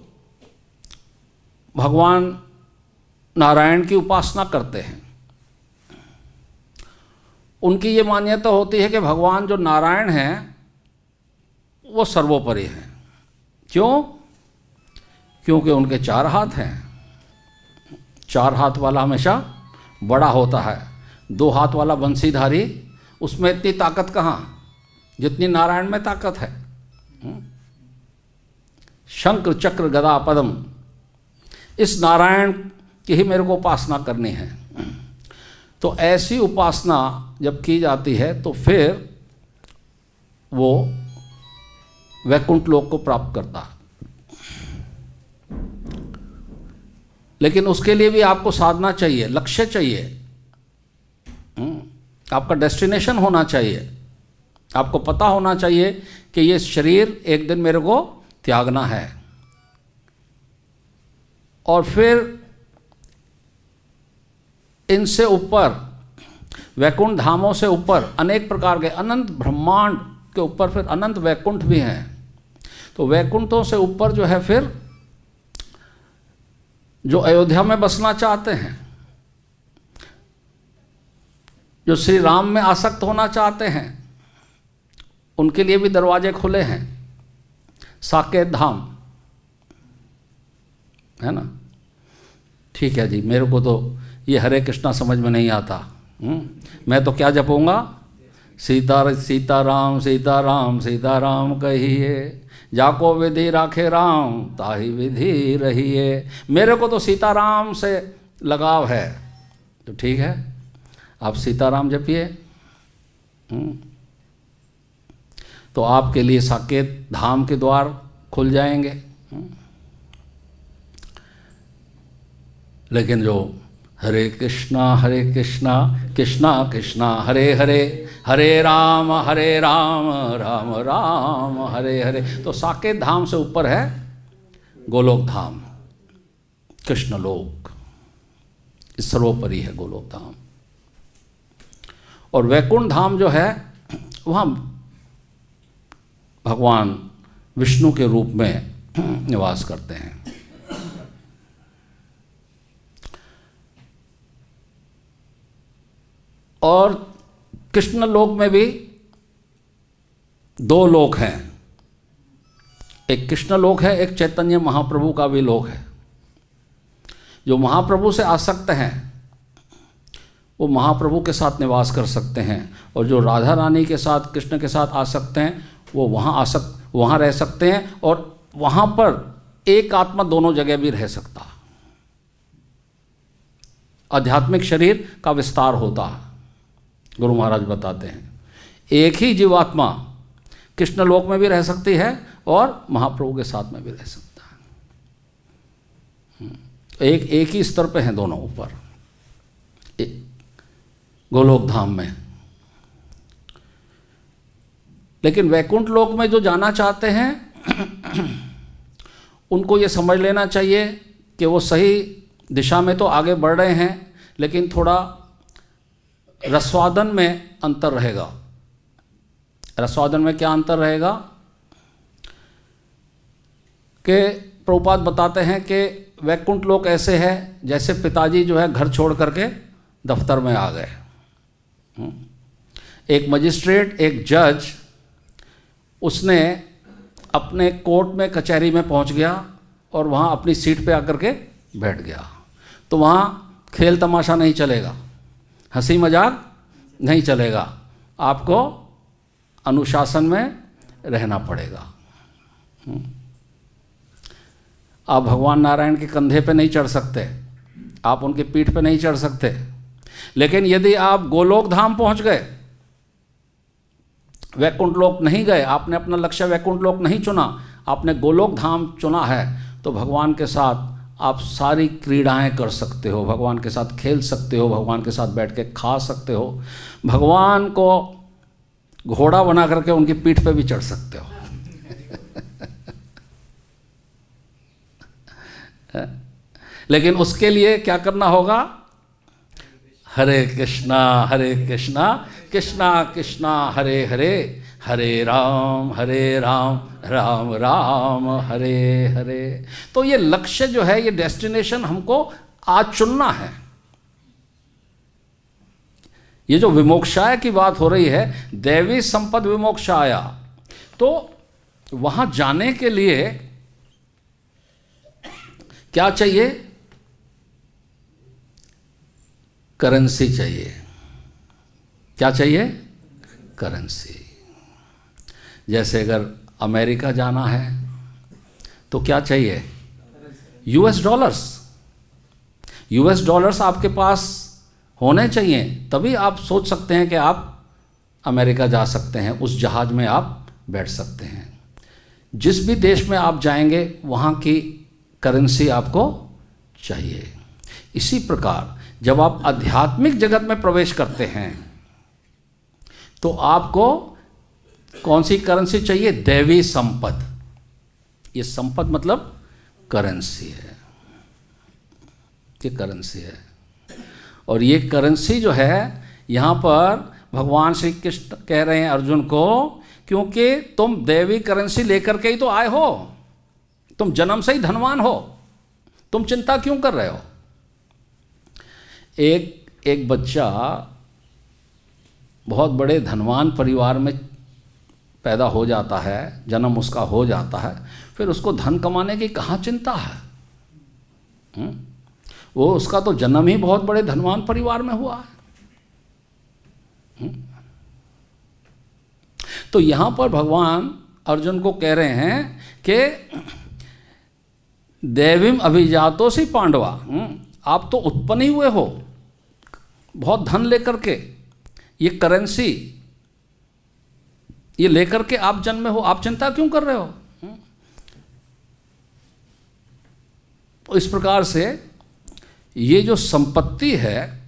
भगवान नारायण की उपासना करते हैं। उनकी ये मान्यता होती है कि भगवान जो नारायण हैं वो सर्वोपरि हैं। क्यों? क्योंकि उनके 4 हाथ हैं। 4 हाथ वाला हमेशा बड़ा होता है। 2 हाथ वाला बंसीधारी, उसमें इतनी ताकत कहाँ जितनी नारायण में ताकत है। शंकर चक्र गदा पद्म, इस नारायण की ही मेरे को उपासना करनी है। तो ऐसी उपासना जब की जाती है तो फिर वो वैकुंठ लोक को प्राप्त करता है। लेकिन उसके लिए भी आपको साधना चाहिए, लक्ष्य चाहिए, आपका डेस्टिनेशन होना चाहिए। आपको पता होना चाहिए कि ये शरीर एक दिन मेरे को त्यागना है, और फिर इनसे ऊपर वैकुंठ धामों से ऊपर अनेक प्रकार के अनंत ब्रह्मांड के ऊपर फिर अनंत वैकुंठ भी हैं। तो वैकुंठों से ऊपर जो है फिर जो अयोध्या में बसना चाहते हैं, जो श्री राम में आसक्त होना चाहते हैं, उनके लिए भी दरवाजे खुले हैं। साकेत धाम है ना। ठीक है जी, मेरे को तो ये हरे कृष्णा समझ में नहीं आता। मैं तो क्या जपूंगा, सीताराम सीताराम सीताराम कहिए, जाको विधि राखे राम ताही विधि रहिए। मेरे को तो सीताराम से लगाव है, तो ठीक है, आप सीताराम जपिए। तो आपके लिए साकेत धाम के द्वार खुल जाएंगे। लेकिन जो हरे कृष्णा कृष्णा कृष्णा हरे हरे, हरे राम राम राम हरे हरे, तो साकेत धाम से ऊपर है गोलोक धाम, कृष्ण लोक, इस सर्वोपरि है गोलोक धाम। और वैकुंठ धाम जो है वहाँ भगवान विष्णु के रूप में निवास करते हैं। और कृष्ण लोक में भी दो लोक हैं, एक कृष्ण लोक है, एक चैतन्य महाप्रभु का भी लोक है। जो महाप्रभु से आसक्त हैं वो महाप्रभु के साथ निवास कर सकते हैं, और जो राधा रानी के साथ कृष्ण के साथ आसक्त हैं वो वहाँ रह सकते हैं, और वहाँ पर एक आत्मा दोनों जगह भी रह सकता। आध्यात्मिक शरीर का विस्तार होता है। गुरु महाराज बताते हैं एक ही जीवात्मा कृष्ण लोक में भी रह सकती है और महाप्रभु के साथ में भी रह सकता है। एक ही स्तर पे हैं दोनों ऊपर गोलोक धाम में। लेकिन वैकुंठ लोक में जो जाना चाहते हैं उनको ये समझ लेना चाहिए कि वो सही दिशा में तो आगे बढ़ रहे हैं, लेकिन थोड़ा रसवादन में अंतर रहेगा। रसवादन में क्या अंतर रहेगा कि प्रभुपाद बताते हैं कि वैकुंठ लोक ऐसे है जैसे पिताजी जो है घर छोड़ करके दफ्तर में आ गए। एक मजिस्ट्रेट, एक जज, उसने अपने कोर्ट में कचहरी में पहुंच गया और वहाँ अपनी सीट पे आकर के बैठ गया। तो वहाँ खेल तमाशा नहीं चलेगा, हंसी मजाक नहीं चलेगा, आपको अनुशासन में रहना पड़ेगा। आप भगवान नारायण के कंधे पे नहीं चढ़ सकते, आप उनकी पीठ पे नहीं चढ़ सकते। लेकिन यदि आप गोलोक धाम पहुंच गए, वैकुंठ लोक नहीं गए, आपने अपना लक्ष्य वैकुंठ लोक नहीं चुना, आपने गोलोक धाम चुना है, तो भगवान के साथ आप सारी क्रीड़ाएं कर सकते हो, भगवान के साथ खेल सकते हो, भगवान के साथ बैठ के खा सकते हो, भगवान को घोड़ा बना करके उनकी पीठ पे भी चढ़ सकते हो। लेकिन उसके लिए क्या करना होगा? हरे कृष्णा कृष्णा कृष्णा हरे हरे, हरे राम राम राम हरे हरे। तो ये लक्ष्य जो है, ये डेस्टिनेशन हमको आज चुनना है। ये जो विमोक्षाय की बात हो रही है, दैवी संपद विमोक्षाया, तो वहां जाने के लिए क्या चाहिए? करेंसी चाहिए। क्या चाहिए? करेंसी। जैसे अगर अमेरिका जाना है तो क्या चाहिए? US dollars. यूएस डॉलर्स आपके पास होने चाहिए, तभी आप सोच सकते हैं कि आप अमेरिका जा सकते हैं, उस जहाज़ में आप बैठ सकते हैं। जिस भी देश में आप जाएंगे वहाँ की करेंसी आपको चाहिए। इसी प्रकार जब आप आध्यात्मिक जगत में प्रवेश करते हैं तो आपको कौन सी करेंसी चाहिए? दैवी संपद। ये संपद मतलब करेंसी है, ये करेंसी है। और ये करेंसी जो है यहाँ पर भगवान श्री कृष्ण कह रहे हैं अर्जुन को, क्योंकि तुम दैवी करेंसी लेकर के ही तो आए हो, तुम जन्म से ही धनवान हो, तुम चिंता क्यों कर रहे हो? एक बच्चा बहुत बड़े धनवान परिवार में पैदा हो जाता है, जन्म उसका हो जाता है, फिर उसको धन कमाने की कहाँ चिंता है? वो उसका तो जन्म ही बहुत बड़े धनवान परिवार में हुआ है। तो यहाँ पर भगवान अर्जुन को कह रहे हैं कि दैवीम अभिजातोसी पांडवा, आप तो उत्पन्न ही हुए हो बहुत धन लेकर के, ये करेंसी ये लेकर के आप जन्मे हो, आप चिंता क्यों कर रहे हो? तो इस प्रकार से ये जो संपत्ति है,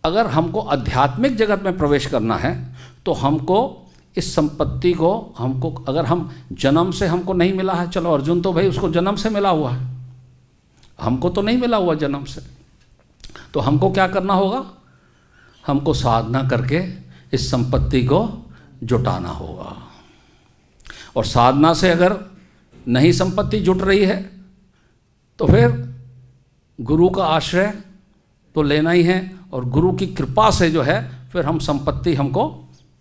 अगर हमको आध्यात्मिक जगत में प्रवेश करना है तो हमको इस संपत्ति को, हमको अगर हम जन्म से हमको नहीं मिला है, चलो अर्जुन तो भाई उसको जन्म से मिला हुआ है, हमको तो नहीं मिला हुआ जन्म से, तो हमको क्या करना होगा? हमको साधना करके इस संपत्ति को जुटाना होगा। और साधना से अगर नहीं संपत्ति जुट रही है तो फिर गुरु का आश्रय तो लेना ही है, और गुरु की कृपा से जो है फिर हम संपत्ति हमको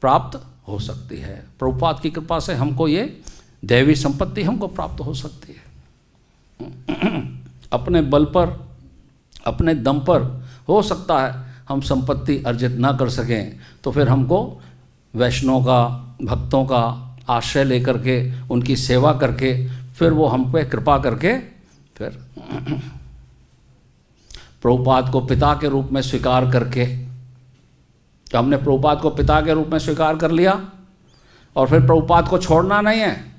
प्राप्त हो सकती है। प्रभुपाद की कृपा से हमको ये दैवी संपत्ति हमको प्राप्त हो सकती है। अपने बल पर, अपने दम पर हो सकता है हम संपत्ति अर्जित ना कर सकें, तो फिर हमको वैष्णव का, भक्तों का आश्रय लेकर के, उनकी सेवा करके, फिर वो हम पे कृपा करके फिर प्रभुपाद को पिता के रूप में स्वीकार करके, तो हमने प्रभुपाद को पिता के रूप में स्वीकार कर लिया और फिर प्रभुपाद को छोड़ना नहीं है,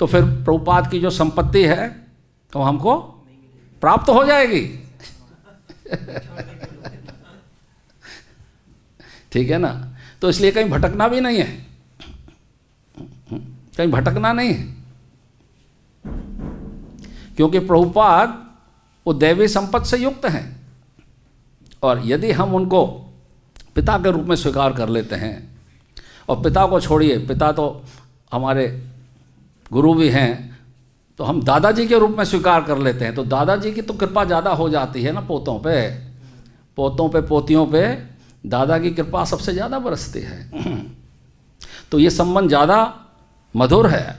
तो फिर प्रभुपाद की जो संपत्ति है तो हमको प्राप्त हो जाएगी। ठीक है ना? तो इसलिए कहीं भटकना भी नहीं है, कहीं भटकना नहीं है, क्योंकि प्रभुपाद वो दैवी संपत्ति से युक्त हैं। और यदि हम उनको पिता के रूप में स्वीकार कर लेते हैं, और पिता को छोड़िए, पिता तो हमारे गुरु भी हैं, तो हम दादाजी के रूप में स्वीकार कर लेते हैं, तो दादाजी की तो कृपा ज़्यादा हो जाती है ना पोतों पे, पोतों पे, पोतियों पे दादा की कृपा सबसे ज़्यादा बरसती है। तो ये संबंध ज़्यादा मधुर है।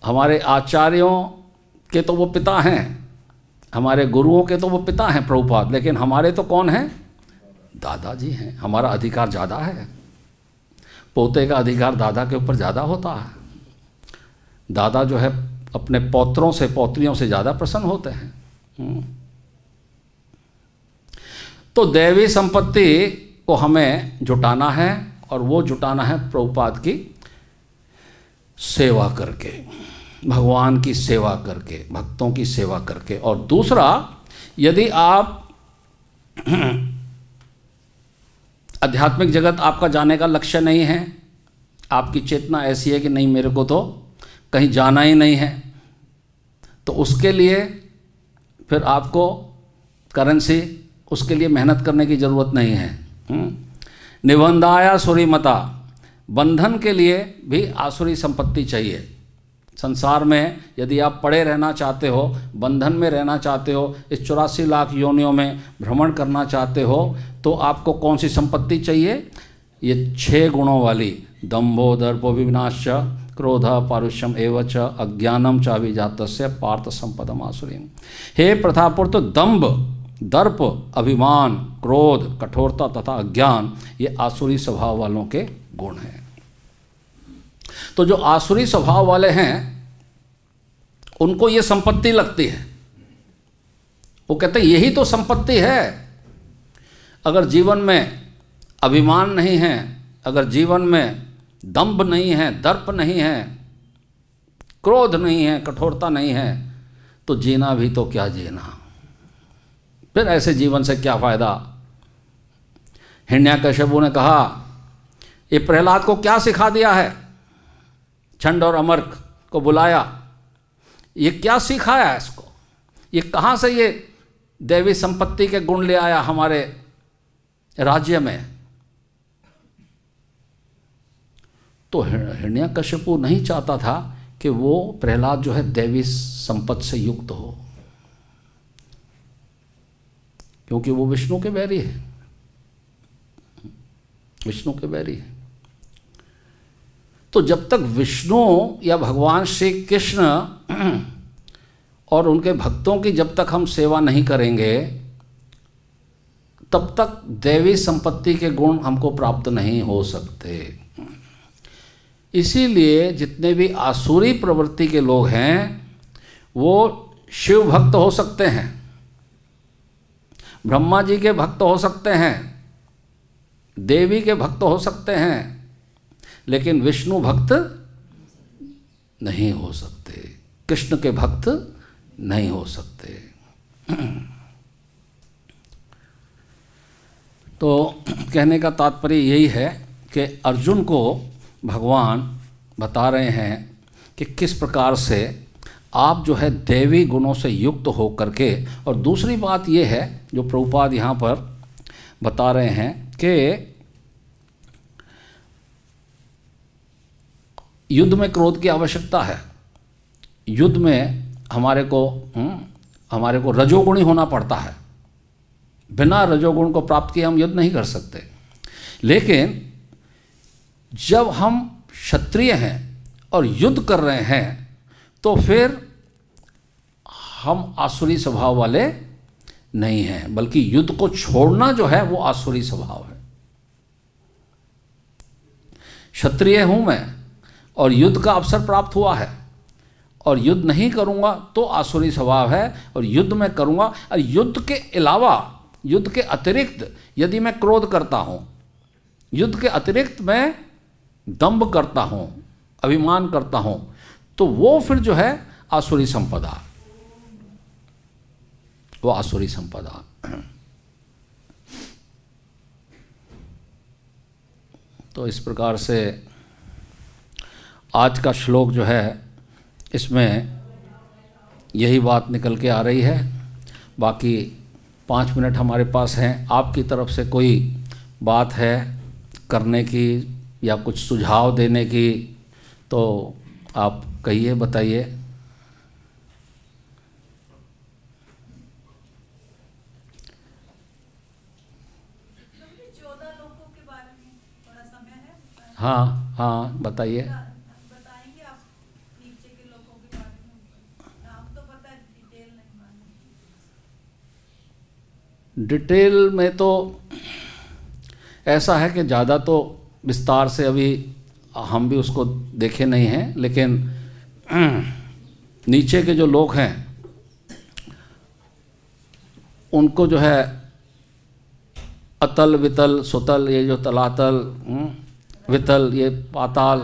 हमारे आचार्यों के तो वो पिता हैं, हमारे गुरुओं के तो वो पिता हैं प्रभुपाद, लेकिन हमारे तो कौन हैं? दादाजी हैं। हमारा अधिकार ज़्यादा है, पोते का अधिकार दादा के ऊपर ज़्यादा होता है। दादा जो है अपने पौत्रों से, पौत्रियों से ज़्यादा प्रसन्न होते हैं। तो दैवी संपत्ति को हमें जुटाना है, और वो जुटाना है प्रभुपाद की सेवा करके, भगवान की सेवा करके, भक्तों की सेवा करके। और दूसरा, यदि आप आध्यात्मिक जगत आपका जाने का लक्ष्य नहीं है, आपकी चेतना ऐसी है कि नहीं मेरे को तो कहीं जाना ही नहीं है, तो उसके लिए फिर आपको करेंसी, उसके लिए मेहनत करने की ज़रूरत नहीं है। निबंधाया आसुरी मता, बंधन के लिए भी आसुरी संपत्ति चाहिए। संसार में यदि आप पड़े रहना चाहते हो, बंधन में रहना चाहते हो, इस 84 लाख योनियों में भ्रमण करना चाहते हो, तो आपको कौन सी संपत्ति चाहिए? ये 6 गुणों वाली, दंभो दर्पो विनाश, क्रोध पारुष्यम एवच अज्ञानम चाभिजातस्य पार्थ संपदम आसुरीम। हे प्रथापुर, तो दंभ, दर्प, अभिमान, क्रोध, कठोरता तथा अज्ञान, ये आसुरी स्वभाव वालों के गुण हैं। तो जो आसुरी स्वभाव वाले हैं उनको ये संपत्ति लगती है, वो कहते हैं यही तो संपत्ति है। अगर जीवन में अभिमान नहीं है, अगर जीवन में दंभ नहीं है, दर्प नहीं है, क्रोध नहीं है, कठोरता नहीं है, तो जीना भी तो क्या जीना, फिर ऐसे जीवन से क्या फ़ायदा। हिरण्यकशिपु ने कहा ये प्रहलाद को क्या सिखा दिया है, छंड और अमर्क को बुलाया, ये क्या सिखाया इसको, ये कहाँ से ये देवी संपत्ति के गुण ले आया हमारे राज्य में। तो हिरण्यकशिपु नहीं चाहता था कि वो प्रहलाद जो है देवी संपत्ति से युक्त हो, क्योंकि वो विष्णु के बैरी है, विष्णु के बैरी है। तो जब तक विष्णु या भगवान श्री कृष्ण और उनके भक्तों की जब तक हम सेवा नहीं करेंगे, तब तक दैवी संपत्ति के गुण हमको प्राप्त नहीं हो सकते। इसीलिए जितने भी आसुरी प्रवृत्ति के लोग हैं वो शिव भक्त हो सकते हैं, ब्रह्मा जी के भक्त हो सकते हैं, देवी के भक्त हो सकते हैं, लेकिन विष्णु भक्त नहीं हो सकते, कृष्ण के भक्त नहीं हो सकते। तो कहने का तात्पर्य यही है कि अर्जुन को भगवान बता रहे हैं कि किस प्रकार से आप जो है दैवी गुणों से युक्त हो करके। और दूसरी बात ये है जो प्रभुपाद यहाँ पर बता रहे हैं कि युद्ध में क्रोध की आवश्यकता है, युद्ध में हमारे को रजोगुणी होना पड़ता है, बिना रजोगुण को प्राप्त किए हम युद्ध नहीं कर सकते। लेकिन जब हम क्षत्रिय हैं और युद्ध कर रहे हैं तो फिर हम आसुरी स्वभाव वाले नहीं हैं, बल्कि युद्ध को छोड़ना जो है वो आसुरी स्वभाव है। क्षत्रिय हूं मैं और युद्ध का अवसर प्राप्त हुआ है और युद्ध नहीं करूंगा तो आसुरी स्वभाव है, और युद्ध में करूंगा। और युद्ध के अलावा, युद्ध के अतिरिक्त यदि मैं क्रोध करता हूं, युद्ध के अतिरिक्त मैं दंभ करता हूं, अभिमान करता हूं, तो वो फिर जो है आसुरी संपदा, वो आसुरी संपदा। तो इस प्रकार से आज का श्लोक जो है इसमें यही बात निकल के आ रही है। बाकी 5 मिनट हमारे पास हैं, आपकी तरफ से कोई बात है करने की या कुछ सुझाव देने की तो आप कहिए, बताइए। हाँ हाँ बताइए। बताएंगे आप नीचे के लोगों के बारे में? नाम तो पता है, डिटेल नहीं मालूम। डिटेल में तो ऐसा है कि ज़्यादा तो विस्तार से अभी हम भी उसको देखे नहीं हैं, लेकिन नीचे के जो लोग हैं उनको जो है अतल वितल सुतल, ये जो तलातल वितल, ये पाताल,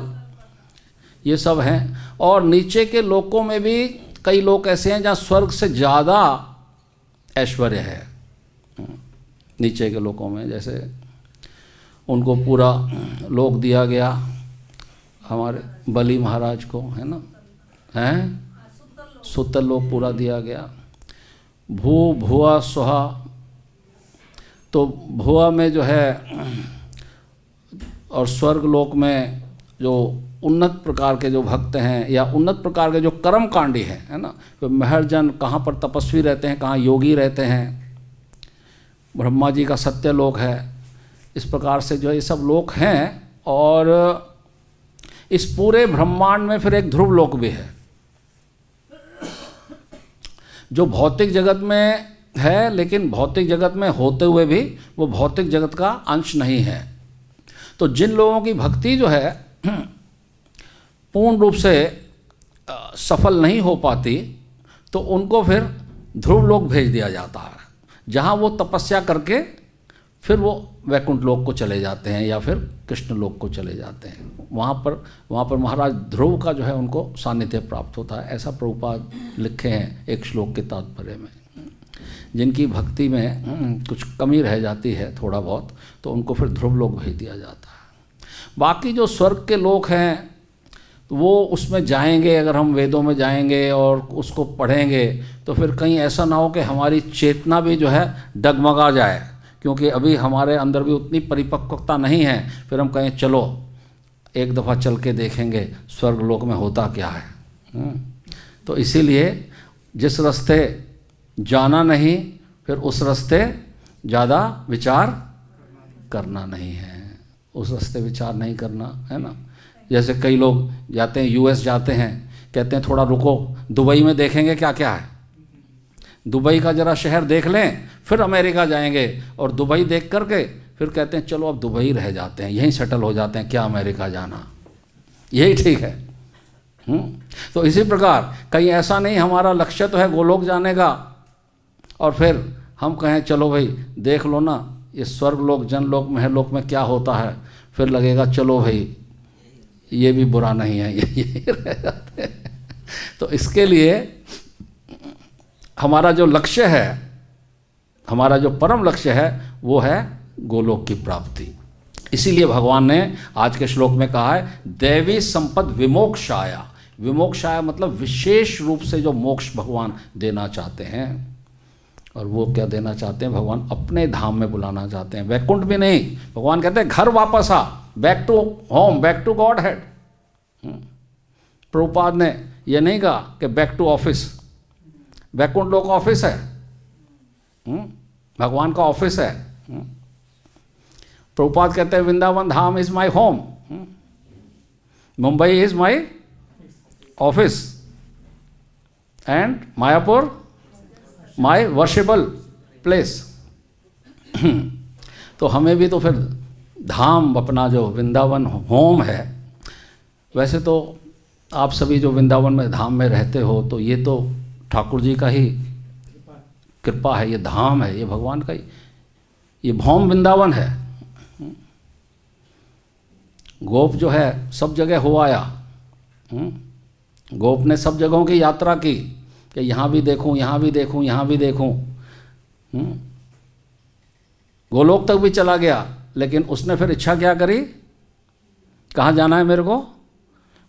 ये सब हैं। और नीचे के लोकों में भी कई लोग ऐसे हैं जहाँ स्वर्ग से ज़्यादा ऐश्वर्य है। नीचे के लोकों में जैसे उनको पूरा लोक दिया गया, हमारे बलि महाराज को, है ना, हैं सुतल लोक पूरा दिया गया। भू भुआ सुहा, तो भुआ में जो है और स्वर्ग लोक में जो उन्नत प्रकार के जो भक्त हैं या उन्नत प्रकार के जो कर्मकांडी हैं, है ना, तो महर्जन कहाँ पर तपस्वी रहते हैं, कहाँ योगी रहते हैं, ब्रह्मा जी का सत्यलोक है। इस प्रकार से जो ये सब लोक हैं। और इस पूरे ब्रह्मांड में फिर एक ध्रुव लोक भी है जो भौतिक जगत में है, लेकिन भौतिक जगत में होते हुए भी वो भौतिक जगत का अंश नहीं है। तो जिन लोगों की भक्ति जो है पूर्ण रूप से सफल नहीं हो पाती, तो उनको फिर ध्रुव लोक भेज दिया जाता है, जहाँ वो तपस्या करके फिर वो वैकुंठ लोक को चले जाते हैं या फिर कृष्ण लोक को चले जाते हैं। वहाँ पर महाराज ध्रुव का जो है उनको सान्निध्य प्राप्त होता है, ऐसा प्रभुपाद लिखे हैं एक श्लोक के तात्पर्य में। जिनकी भक्ति में कुछ कमी रह जाती है थोड़ा बहुत, तो उनको फिर ध्रुव लोक भेज दिया जाता है। बाकी जो स्वर्ग के लोक हैं तो वो उसमें जाएंगे, अगर हम वेदों में जाएंगे और उसको पढ़ेंगे तो फिर कहीं ऐसा ना हो कि हमारी चेतना भी जो है डगमगा जाए, क्योंकि अभी हमारे अंदर भी उतनी परिपक्वता नहीं है। फिर हम कहें चलो एक दफ़ा चल के देखेंगे स्वर्ग लोक में होता क्या है। तो इसीलिए जिस रास्ते जाना नहीं, फिर उस रास्ते ज़्यादा विचार करना नहीं है, उस रास्ते विचार नहीं करना है ना। जैसे कई लोग जाते हैं, यूएस जाते हैं, कहते हैं थोड़ा रुको दुबई में देखेंगे क्या क्या है, दुबई का ज़रा शहर देख लें फिर अमेरिका जाएंगे, और दुबई देख करके फिर कहते हैं चलो अब दुबई रह जाते हैं, यहीं सेटल हो जाते हैं, क्या अमेरिका जाना, यही ठीक है। तो इसी प्रकार कहीं ऐसा नहीं, हमारा लक्ष्य तो है गोलोक जाने का, और फिर हम कहें चलो भाई देख लो ना ये स्वर्ग लोक, जनलोक, महलोक में क्या होता है, फिर लगेगा चलो भाई ये भी बुरा नहीं है, ये रह जाते हैं। तो इसके लिए हमारा जो लक्ष्य है, हमारा जो परम लक्ष्य है वो है गोलोक की प्राप्ति। इसीलिए भगवान ने आज के श्लोक में कहा है दैवी संपद विमोक्षाया। विमोक्षाया मतलब विशेष रूप से जो मोक्ष भगवान देना चाहते हैं। और वो क्या देना चाहते हैं? भगवान अपने धाम में बुलाना चाहते हैं, वैकुंठ भी नहीं। भगवान कहते हैं घर वापस आ, back to home, back to godhead. Prabhupada ने ये नहीं कहा कि बैक टू ऑफिस। वैकुंठ लोक ऑफिस है, भगवान का ऑफिस है। प्रभुपाद कहते हैं Vrindavan Dham is my home, Mumbai is my office, and Mayapur my worshipable place. तो हमें भी तो फिर धाम अपना जो वृंदावन होम है, वैसे तो आप सभी जो वृंदावन में धाम में रहते हो तो ये तो ठाकुर जी का ही कृपा है, ये धाम है, ये भगवान का ही, ये भौम वृंदावन है। गोप जो है सब जगह हो आया, गोप ने सब जगहों की यात्रा की कि यहाँ भी देखूँ, यहाँ भी देखूँ, यहाँ भी देखूँ। गोलोक तक भी चला गया, लेकिन उसने फिर इच्छा क्या करी, कहाँ जाना है मेरे को?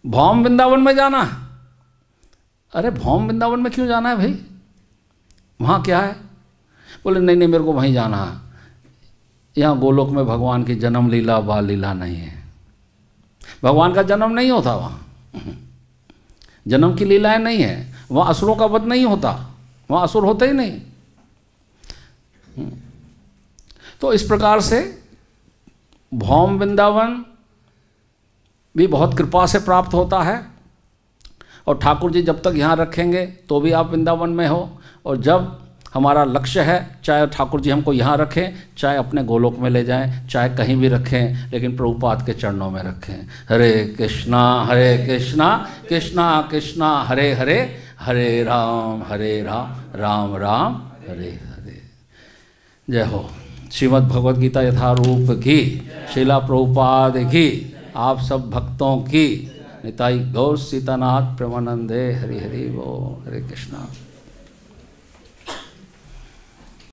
भौम वृंदावन में जाना है। अरे भौम वृंदावन में क्यों जाना है भाई, वहाँ क्या है? बोले नहीं नहीं मेरे को वहीं जाना है, यहाँ गोलोक में भगवान की जन्म लीला बाल लीला नहीं है, भगवान का जन्म नहीं होता वहाँ, जन्म की लीलाएं नहीं है वहाँ, असुरों का वध नहीं होता वहाँ, असुर होते ही नहीं। तो इस प्रकार से भौम वृंदावन भी बहुत कृपा से प्राप्त होता है, और ठाकुर जी जब तक यहाँ रखेंगे तो भी आप वृंदावन में हो, और जब हमारा लक्ष्य है चाहे ठाकुर जी हमको यहाँ रखें, चाहे अपने गोलोक में ले जाएं, चाहे कहीं भी रखें, लेकिन प्रभुपाद के चरणों में रखें। हरे कृष्णा कृष्णा कृष्णा हरे हरे, हरे राम राम राम हरे हरे। जय हो। श्रीमद् भगवद गीता यथारूप की, श्रीला प्रभुपाद की, आप सब भक्तों की, निताई गौर सीतानाथ प्रेमानंदे। हरि हरि बोल। हरे कृष्णा।